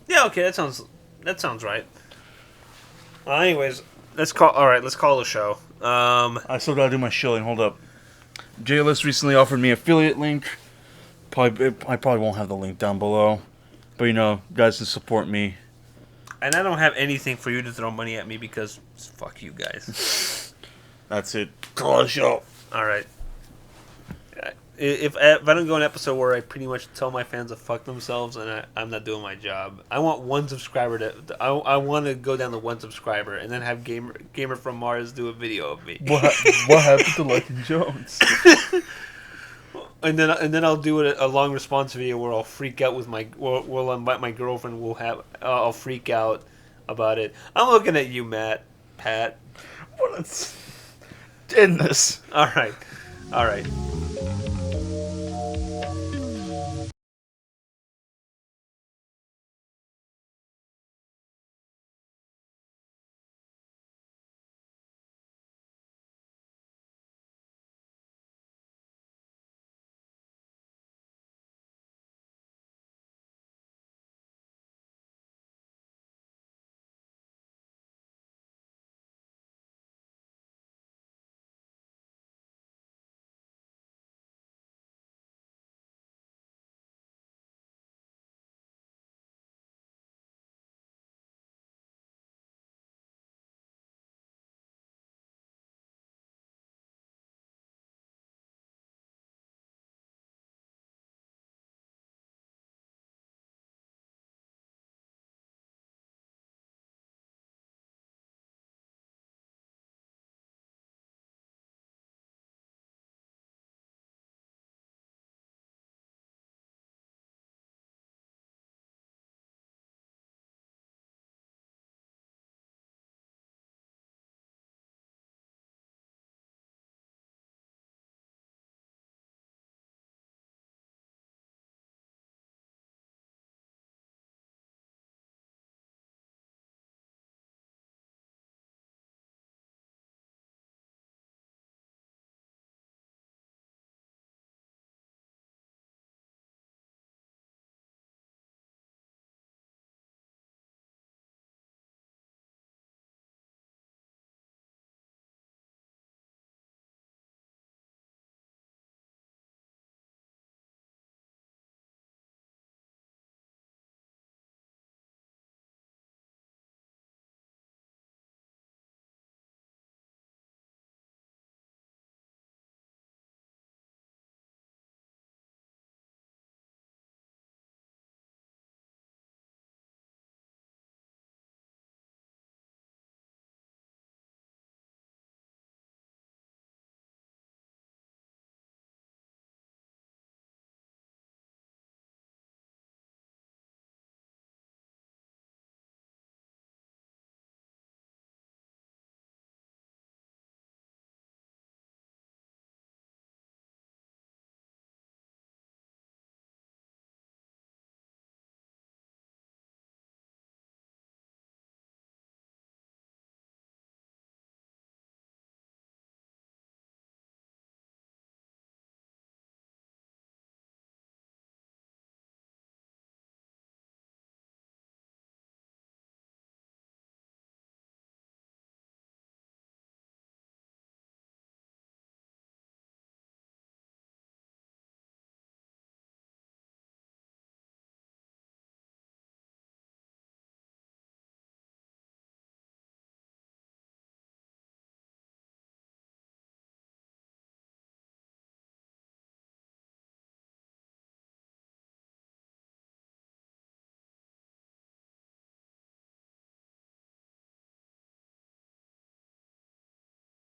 Yeah, okay, that sounds right. Well, anyways, let's call the show. I still gotta do my shilling. Hold up. JLS recently offered me affiliate link. I probably won't have the link down below, but you know, guys can support me. And I don't have anything for you to throw money at me because fuck you guys. That's it. Call the show. All right. If I don't go an episode where I pretty much tell my fans to fuck themselves and I'm not doing my job, I want one subscriber I want to go down to one subscriber and then have Gamer from Mars do a video of me. What happened to Lycan Jonze? And then I'll do a long response video where I'll freak out with my girlfriend will have I'll freak out about it. I'm looking at you, Pat. What? End this. All right.